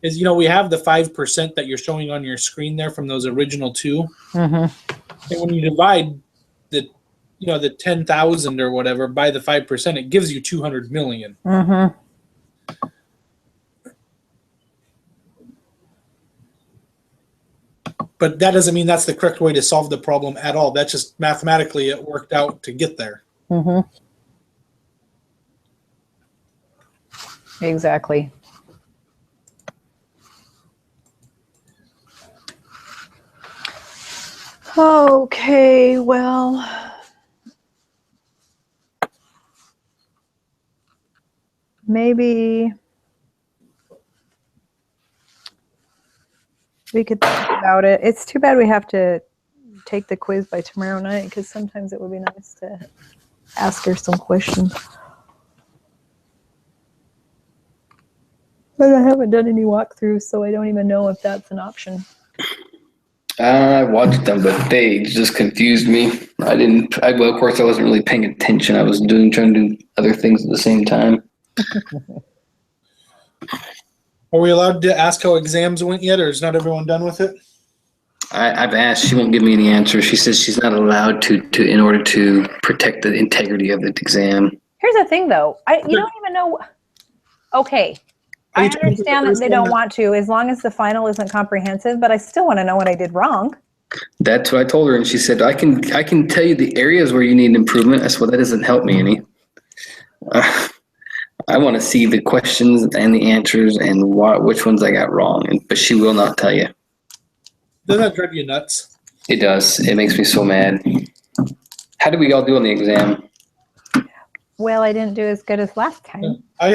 is, we have the 5% that you're showing on your screen there from those original two. And when you divide the 10,000 or whatever by the 5%, it gives you 200 million. But that doesn't mean that's the correct way to solve the problem at all. That's just mathematically it worked out to get there. Exactly. Okay, well, maybe we could think about it. It's too bad we have to take the quiz by tomorrow night, because sometimes it would be nice to ask her some questions. But I haven't done any walkthroughs, so I don't even know if that's an option. I watched them, but they just confused me. Well, of course, I wasn't really paying attention. I was trying to do other things at the same time. Are we allowed to ask how exams went yet, or is not everyone done with it? I've asked. She won't give me any answer. She says she's not allowed to in order to protect the integrity of the exam. Here's the thing, though. You don't even know. Okay. I understand that they don't want to, as long as the final isn't comprehensive, but I still want to know what I did wrong. That's what I told her, and she said, I can tell you the areas where you need improvement. I said, well, that doesn't help me any. I want to see the questions and the answers and which ones I got wrong, but she will not tell you. Doesn't that drive you nuts? It does. It makes me so mad. How did we all do on the exam? Well, I didn't do as good as last time. I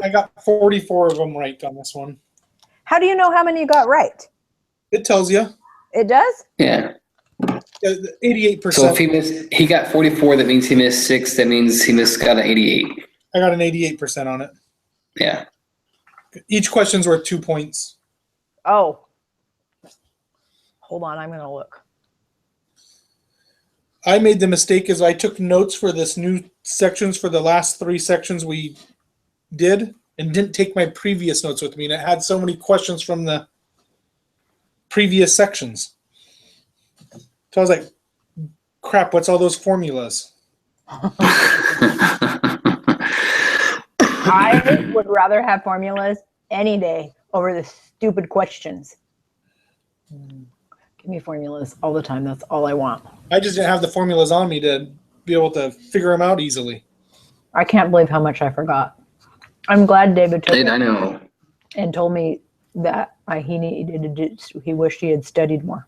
got 44 of them right on this one. How do you know how many you got right? It tells you. It does? Yeah. 88%. So if he got 44, that means he missed 6. That means he got an 88. I got an 88% on it. Yeah. Each question's worth 2 points. Oh. Hold on, I'm going to look. I made the mistake as I took notes for this new sections for the last 3 sections we did and didn't take my previous notes with me. And it had so many questions from the previous sections. So I was like, crap, what's all those formulas? I would rather have formulas any day over the stupid questions. Give me formulas all the time. That's all I want. I just didn't have the formulas on me to be able to figure them out easily. I can't believe how much I forgot. I'm glad David took it I know. and told me that he wished he had studied more.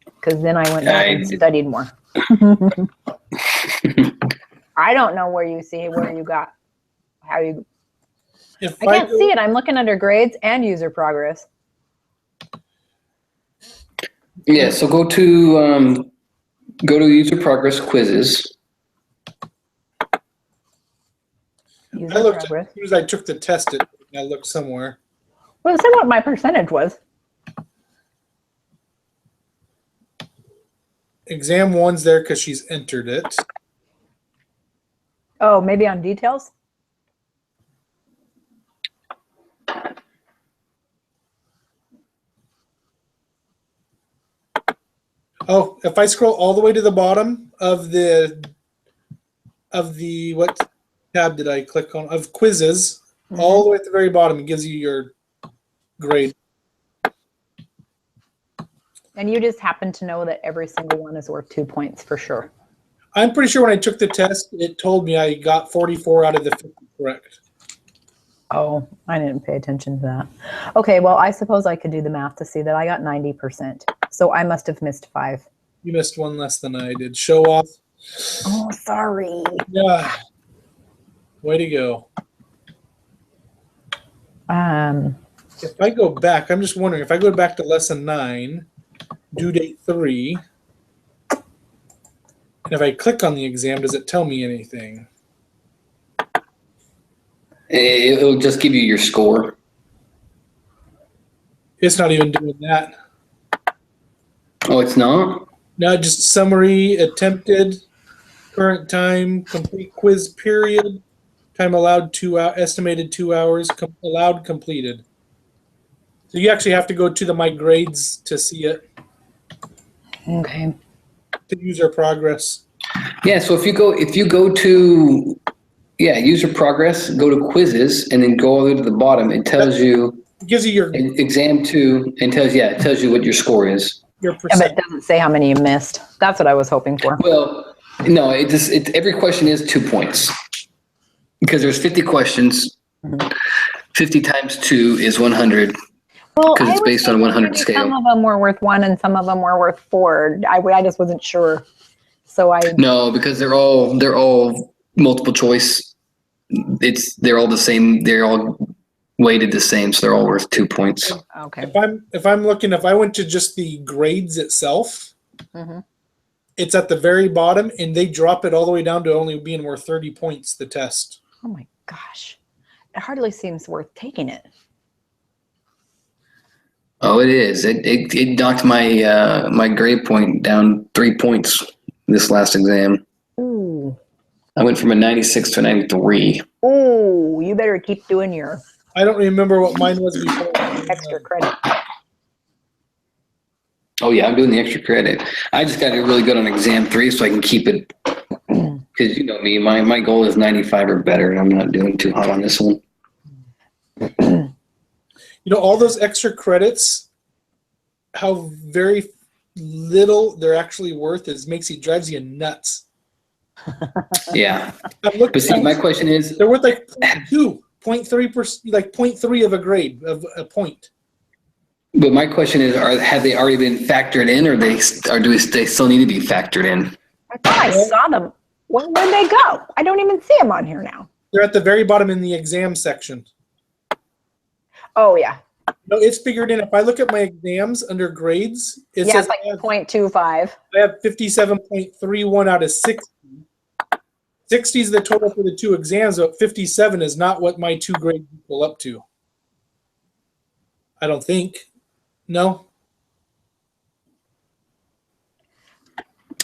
Because then I went back and studied more. I don't know where you got how you. I can't see it. I'm looking under grades and user progress. Yeah, so go to user progress quizzes. User I looked progress. as soon as I took the test. I looked somewhere. Well, it said what my percentage was. Exam 1's there because she's entered it. Oh, maybe on details? Oh, if I scroll all the way to the bottom of the what tab did I click on? Of quizzes, all the way at the very bottom, it gives you your grade. And you just happen to know that every single one is worth 2 points for sure. I'm pretty sure when I took the test, it told me I got 44 out of the 50 correct. Oh, I didn't pay attention to that. Okay, well, I suppose I could do the math to see that I got 90%. So I must have missed 5. You missed one less than I did. Show off. Oh, sorry. Yeah. Way to go. If I go back, I'm just wondering, if I go back to lesson 9, due date 3, and if I click on the exam, does it tell me anything? It'll just give you your score. It's not even doing that. Oh, it's not? No, just summary, attempted, current time, complete quiz period, time allowed 2 hours, estimated 2 hours, allowed completed. So you actually have to go to the My Grades to see it. Okay. To user progress. Yeah, so if you go to user progress, go to quizzes, and then go all the way to the bottom, it tells you It gives you your exam 2 and it tells you what your score is. your Yeah, percent. but it doesn't say how many you missed. That's what I was hoping for. Well, no, every question is 2 points because there's 50 questions. 50 times 2 is 100. Well, Because it's I was based on thinking 100 maybe scale. Some of them were worth 1 and some of them were worth 4. I just wasn't sure. So No, because they're all multiple choice. They're all the same. They're all weighted the same, so they're all worth 2 points. okay. If I'm looking, if I went to just the grades itself, Mhm. it's at the very bottom, and they drop it all the way down to only being worth 30 points, the test. Oh my gosh. It hardly seems worth taking it. Oh, it is. It knocked my my grade point down 3 points this last exam. Ooh. I went from a 96 to a 93. Ooh, you better keep doing your I don't remember what mine was before. extra credit. Oh yeah, I'm doing the extra credit. I just got to do really good on exam 3 so I can keep it. Because you know me, my goal is 95 or better, and I'm not doing too hot on this one. You know, all those extra credits, how very little they're actually worth drives you nuts. Yeah. I've looked But see, my question is, they're worth like 0.3%, like 0.3 of a grade, of a point. but my question is, have they already been factored in, or do they still need to be factored in? I thought I saw them. Where'd they go? I don't even see them on here now. They're at the very bottom in the exam section. Oh, yeah. No, it's figured in. If I look at my exams under grades, it Yeah, says it's like 0.25. I have 57.31 out of 60. 60 is the total for the 2 exams, but 57 is not what my 2 grades equal up to. I don't think. No?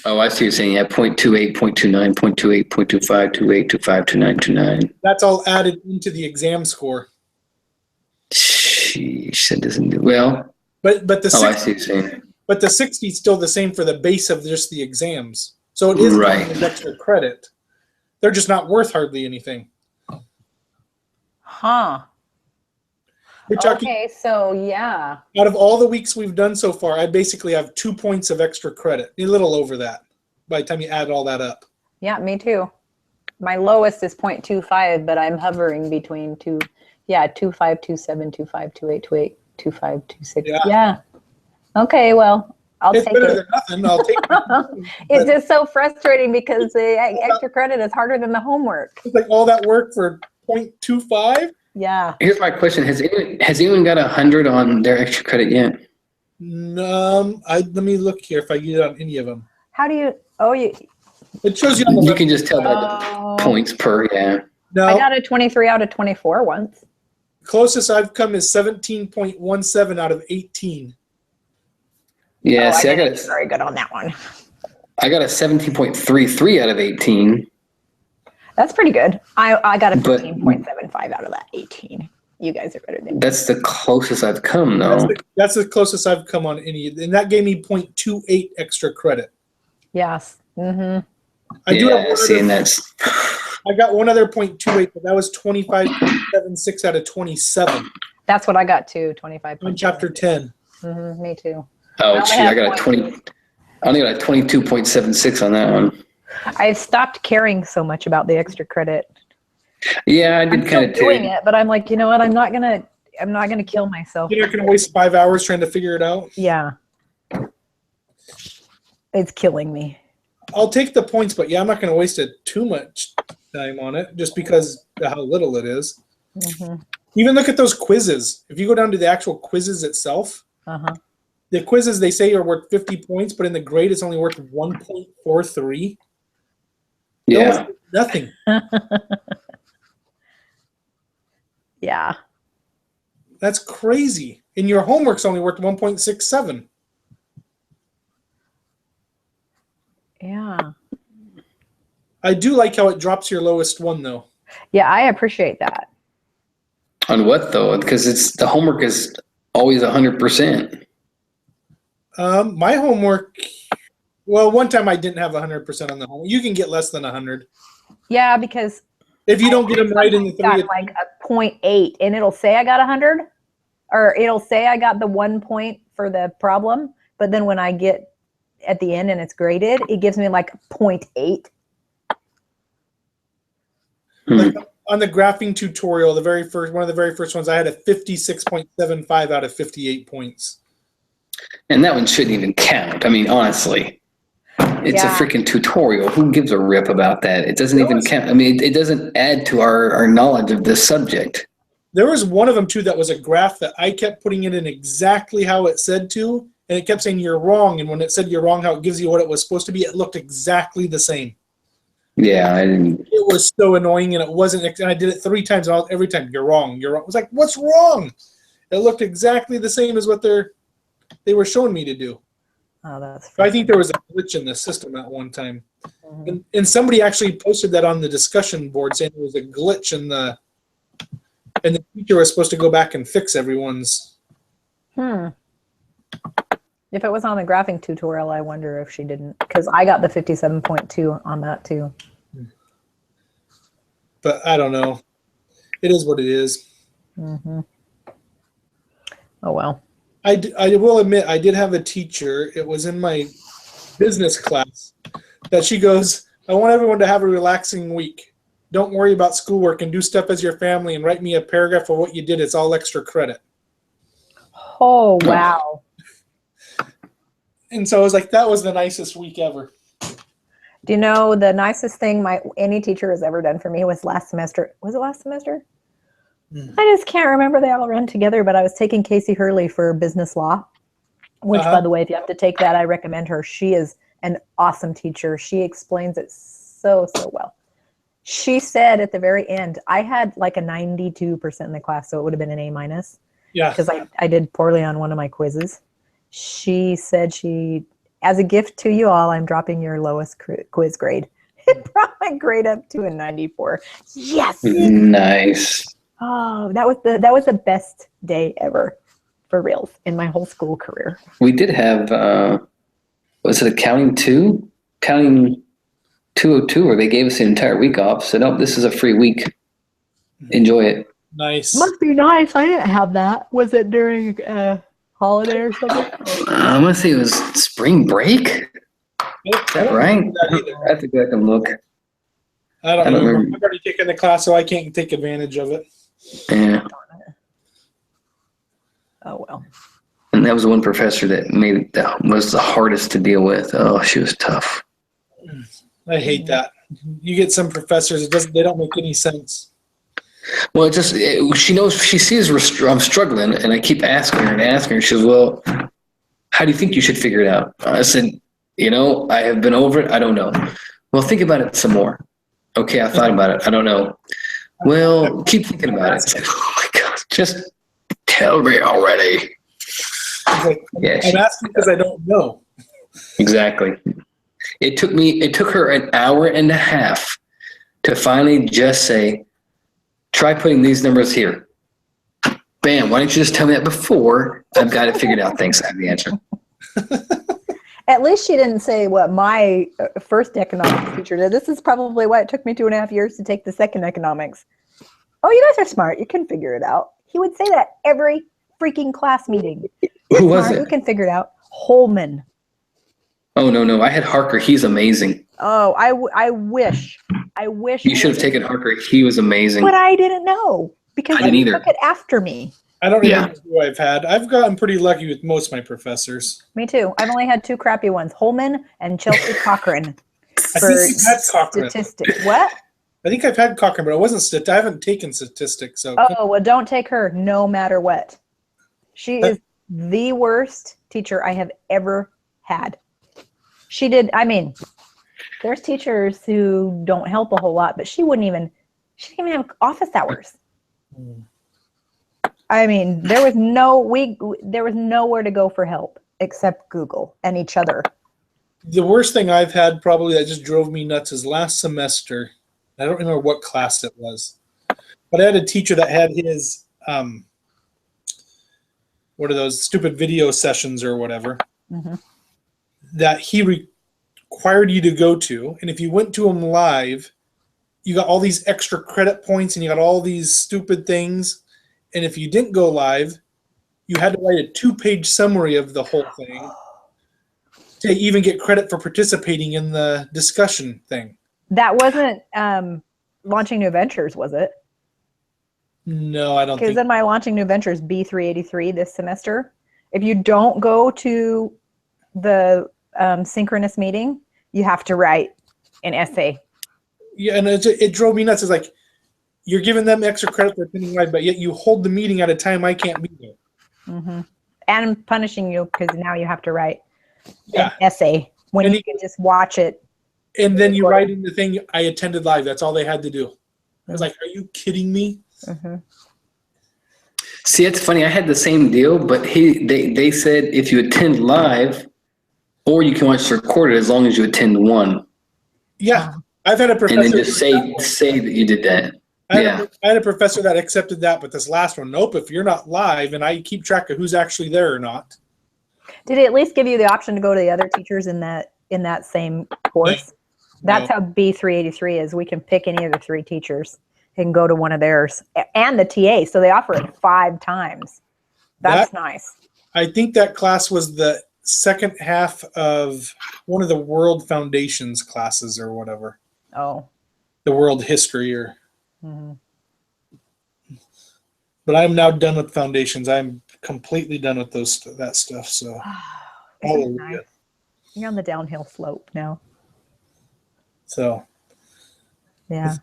Oh, I see what you're saying. Yeah, 0.28, 0.29, 0.28, 0.25, 28, 25, 29, 29. That's all added into the exam score. Sheesh, that doesn't do well. But the Oh, I 60, see what you're saying. but the 60 is still the same for the base of just the exams. So it is Right. an extra credit. They're just not worth hardly anything. Huh. We're talking Okay, so yeah. out of all the weeks we've done so far, I basically have 2 points of extra credit, a little over that by the time you add all that up. Yeah, me too. My lowest is 0.25, but I'm hovering between 25, 27, 25, 28, 28, 25, 26. Yeah. Yeah. Okay, well, I'll It's take better it. than nothing. I'll take it. It's just so frustrating because the extra credit is harder than the homework. It's like all that work for 0.25. Yeah. Here's my question: Has anyone got 100 on their extra credit yet? Let me look here if I get it on any of them. How do you? Oh, you. It shows you on the You left. can just tell by Oh. the points per. Yeah. No, I got a 23 out of 24 once. closest I've come is 17.17 out of 18. Yeah. Oh, See, I didn't got do very good on that one. a 17.33 out of 18. That's pretty good. I got a But- 15.75 out of that 18. You guys are better than me. That's the closest I've come, though. That's the closest I've come on any, and that gave me 0.28 extra credit. Yes. Mm-hmm. I do have Yeah, one see, and other, that's I got one other 0.28, but that was 25.76 out of 27 That's what I got too. 25. on chapter 10. Mm-hmm, me too. Oh, I gee, only I got a have 20. I only got a 22.76 on that one. I've stopped caring so much about the extra credit. Yeah, I I'm did still kind of doing too. it, but I'm like, you know what? I'm not gonna kill myself. You're not going to waste 5 hours trying to figure it out. Yeah. It's killing me. I'll take the points, but yeah, I'm not going to waste too much time on it just because of how little it is. Mhm. Even look at those quizzes. If you go down to the actual quizzes itself, Uh-huh. the quizzes they say are worth 50 points, but in the grade it's only worth 1.43. Yeah. Nothing. Yeah. That's crazy. And your homework's only worth 1.67. Yeah. I do like how it drops your lowest one though. Yeah, I appreciate that. On what though? Because the homework is always 100%. My homework, well, one time I didn't have 100% on the homework. You can get less than 100 Yeah, because if you don't get them right in the I three. got like a 0.8 and it'll say I got 100 or it'll say I got the 1 point for the problem, but then when I get at the end and it's graded, it gives me like 0.8. Like on the graphing tutorial, one of the very first ones, I had a 56.75 out of 58 points. And that one shouldn't even count. I mean, honestly, it's a freaking tutorial. Who gives a rip about that? It doesn't even count. I mean, it doesn't add to our knowledge of this subject. There was one of them too that was a graph that I kept putting it in exactly how it said to, and it kept saying you're wrong. And when it said you're wrong, how it gives you what it was supposed to be, it looked exactly the same. Yeah, it was so annoying, and it wasn't. And I did it 3 times, and every time you're wrong, you're wrong. I was like, what's wrong? It looked exactly the same as what they were showing me to do. Oh, that's. I think there was a glitch in the system at one time, and somebody actually posted that on the discussion board saying there was a glitch and the teacher was supposed to go back and fix everyone's. If it was on the graphing tutorial, I wonder if she didn't, because I got the 57.2 on that too. But I don't know. It is what it is. Mm-hmm. Oh, well. I will admit, I did have a teacher. It was in my business class that she goes, I want everyone to have a relaxing week. Don't worry about schoolwork and do stuff as your family and write me a paragraph of what you did. It's all extra credit. Oh, wow. And so I was like, that was the nicest week ever. Do you know the nicest thing any teacher has ever done for me was last semester? Was it last semester? I just can't remember. They all run together, but I was taking Casey Hurley for business law, which, by the way, if you have to take that, I recommend her. She is an awesome teacher. She explains it so well. She said at the very end, I had like a 92% in the class, so it would have been an A-. Yeah. Because I did poorly on one of my quizzes. She said as a gift to you all, I'm dropping your lowest quiz grade. It brought my grade up to a 94. Yes. Nice. Oh, that was the best day ever, for reals, in my whole school career. We did have, was it accounting 2? Accounting 202, where they gave us the entire week off. Said, "Oh, this is a free week. Enjoy it." Nice. Must be nice. I didn't have that. Was it during holiday or something? I'm gonna say it was spring break. Is that right? I have to go back and look. I don't remember. I've already taken the class, so I can't take advantage of it. Yeah. Oh, well. And that was one professor that was the hardest to deal with. Oh, she was tough. I hate that. You get some professors, they don't make any sense. Well, she knows, she sees I'm struggling, and I keep asking her. She goes, "Well, how do you think you should figure it out?" I said, "I have been over it. I don't know." "Well, think about it some more." "Okay, I thought about it. I don't know." "Well, keep thinking about it." It's like, oh my God, just tell me already. Like, Yeah, I'm asking because I don't know. Exactly. It took her an hour and a half to finally just say, "Try putting these numbers here." Bam, why didn't you just tell me that before? I've got it figured out. Thanks, I have the answer. At least she didn't say what my first economics teacher did. This is probably why it took me 2.5 years to take the second economics. "Oh, you guys are smart. You can figure it out." He would say that every freaking class meeting. "You're Who was smart. it? You can figure it out." Holman. Oh, no. I had Harker. He's amazing. Oh, I wish. You should have taken Harker. He was amazing. But I didn't know because I didn't you either. took it after me. I don't remember who I've had. I've gotten pretty lucky with most of my professors. Me too. I've only had 2 crappy ones, Holman and Chelsea Cochran. I think I've had Cochran. Statistics. What? I think I've had Cochran, but I haven't taken statistics. So Oh, well, don't take her no matter what. She is the worst teacher I have ever had. There's teachers who don't help a whole lot, but she didn't even have office hours. There was nowhere to go for help except Google and each other. The worst thing I've had probably that just drove me nuts is last semester. I don't remember what class it was, but I had a teacher that had his, what are those stupid video sessions or whatever, that he required you to go to. And if you went to them live, you got all these extra credit points and you got all these stupid things. And if you didn't go live, you had to write a 2-page summary of the whole thing to even get credit for participating in the discussion thing. That wasn't Launching New Ventures, was it? No, I don't think. Because in my Launching New Ventures B383 this semester, if you don't go to the synchronous meeting, you have to write an essay. Yeah, and it drove me nuts. It's like, you're giving them extra credit for attending live, but yet you hold the meeting at a time I can't be there. And punishing you because now you have to write an essay when you can just watch it. And then you write in the thing, I attended live. That's all they had to do. I was like, are you kidding me? See, it's funny. I had the same deal, but they said if you attend live, or you can watch the recorded as long as you attend one. Yeah, I've had a professor. And then just say that you did that. I had a professor that accepted that, but this last one, nope. If you're not live, and I keep track of who's actually there or not. Did it at least give you the option to go to the other teachers in that same course? That's how B383 is. We can pick any of the 3 teachers and go to one of theirs and the TA. So they offer it 5 times. That's nice. I think that class was the second half of one of the World Foundations classes or whatever. Oh. The World History or. But I'm now done with foundations. I'm completely done with that stuff. So, nice. You're on the downhill slope now. So, yeah,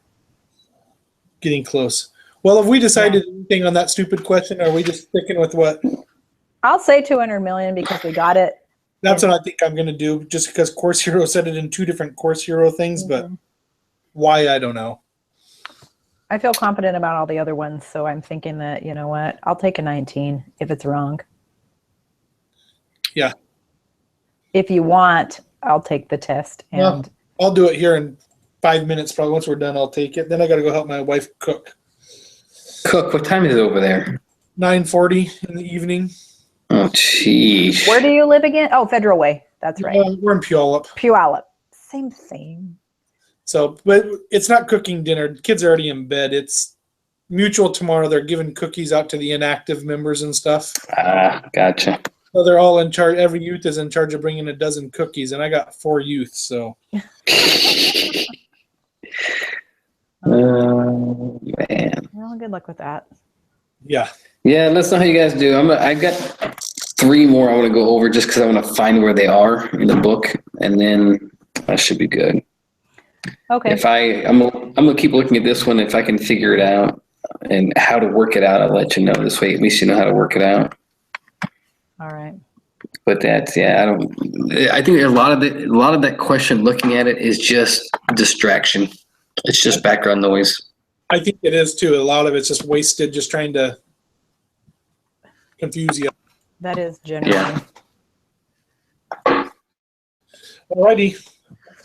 getting close. Well, have we decided anything on that stupid question? Or are we just sticking with what? I'll say 200 million because we got it. That's what I think I'm going to do. Just because Course Hero said it in 2 different Course Hero things, but why I don't know. I feel confident about all the other ones, so I'm thinking that, you know what, I'll take a 19 if it's wrong. Yeah. If you want, I'll take the test. And well, I'll do it here in 5 minutes. Probably once we're done, I'll take it. Then I got to go help my wife cook. Cook? What time is it over there? 9:40 in the evening. Oh, jeez. Where do you live again? Oh, Federal Way. That's right. We're in Puyallup. Puyallup. Same thing. So, but it's not cooking dinner. Kids are already in bed. It's mutual tomorrow. They're giving cookies out to the inactive members and stuff. Ah, gotcha. So they're all in charge. Every youth is in charge of bringing a dozen cookies, and I got 4 youth. So. Man. Well, good luck with that. Yeah. Yeah, let's know how you guys do. I got 3 more I want to go over just because I want to find where they are in the book, and then that should be good. Okay. If I'm gonna keep looking at this one. If I can figure it out and how to work it out, I'll let you know. This way, at least you know how to work it out. All right. But that's I think a lot of that question, looking at it, is just distraction. It's just background noise. I think it is too. A lot of it's just wasted, just trying to confuse you. That is generally. Yeah. Alrighty.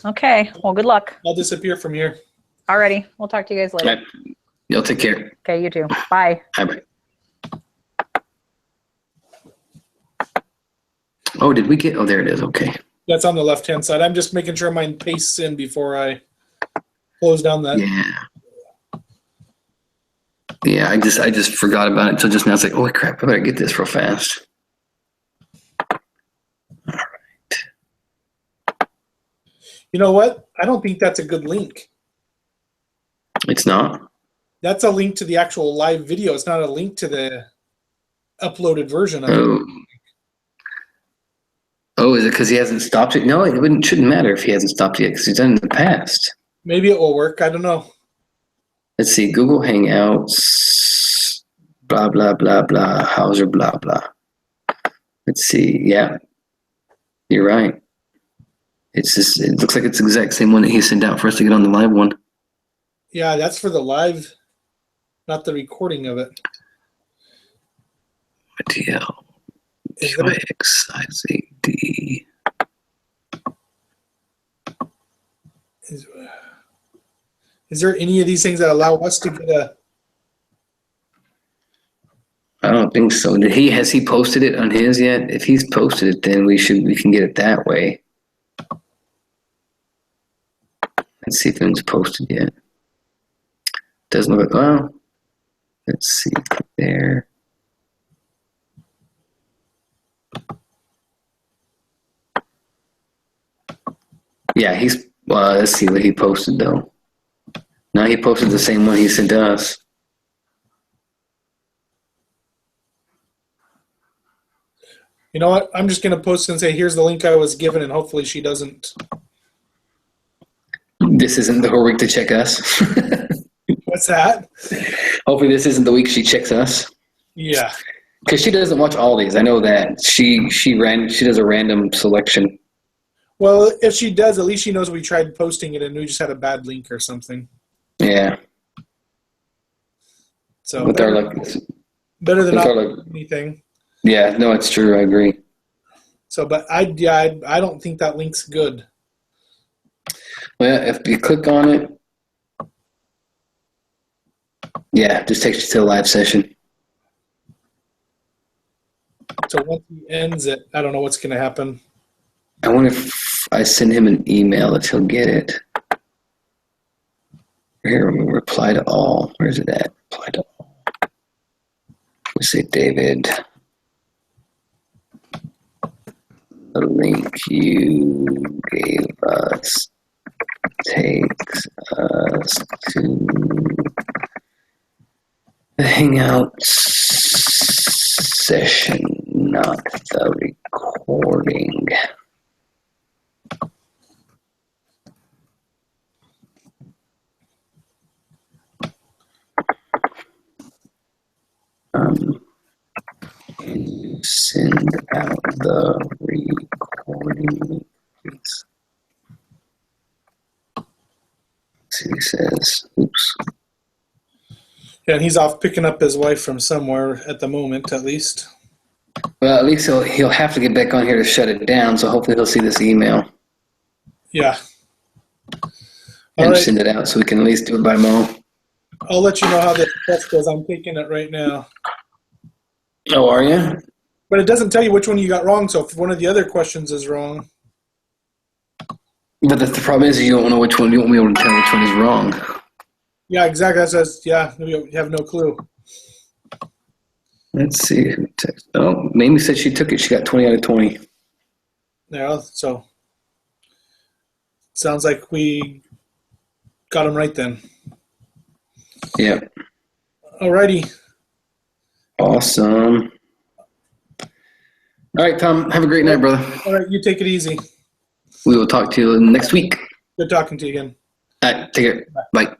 Okay. Well, good luck. I'll disappear from here. Alrighty. We'll talk to you guys later. Right. You'll take care. Okay, you too. Bye. Bye. Oh, did we get? Oh, there it is. Okay. That's on the left-hand side. I'm just making sure mine pastes in before I close down that. Yeah, I just forgot about it until just now. It's like, oh crap, I better get this real fast. You know what? I don't think that's a good link. It's not. That's a link to the actual live video. It's not a link to the uploaded version of it. Oh. Oh, is it because he hasn't stopped it? No, shouldn't matter if he hasn't stopped it yet because he's done it in the past. Maybe it will work. I don't know. Let's see. Google Hangouts. Blah, blah, blah, blah. Hauser, blah, blah. Let's see. Yeah. You're right. It's just, it looks like it's the exact same one that he sent out for us to get on the live one. Yeah, that's for the live, not the recording of it. TL. Is there, QXIZD. is there any of these things that allow us to get a? I don't think so. Has he posted it on his yet? If he's posted it, then we can get it that way. Let's see if it's posted yet. Doesn't look like, well, let's see there. Yeah, let's see what he posted though. No, he posted the same one he sent to us. You know what? I'm just going to post and say, here's the link I was given, and hopefully she doesn't. This isn't the whole week to check us. What's that? Hopefully this isn't the week she checks us. Yeah. Because she doesn't watch all these. I know that. She does a random selection. Well, if she does, at least she knows we tried posting it and we just had a bad link or something. Yeah. So with better, our luck, better than with not our luck. anything. Yeah, no, it's true. I agree. So, but I don't think that link's good. Well, if you click on it, yeah, it just takes you to the live session. So once he ends it, I don't know what's going to happen. I wonder if I send him an email that he'll get it. Here, reply to all. Where's it at? Reply to all. We say, David, the link you gave us takes us to the Hangout session, not the recording. Can you send out the recording, please? See, he says, oops. Yeah, and he's off picking up his wife from somewhere at the moment, at least. Well, at least he'll have to get back on here to shut it down, so hopefully he'll see this email. Yeah. And right. Send it out so we can at least do it by Mo. I'll let you know how the test goes. I'm taking it right now. Oh, are you? But it doesn't tell you which one you got wrong, so if one of the other questions is wrong. But the problem is you don't know which one. You won't be able to tell which one is wrong. Yeah, exactly. That says, yeah, we have no clue. Let's see. Oh, Mamie said she took it. She got 20 out of 20. Yeah, so sounds like we got him right then. Yeah. Alrighty. Awesome. All right, Tom. Have a great night, brother. All right, you take it easy. We will talk to you next week. Good talking to you again. All right, take care. Bye.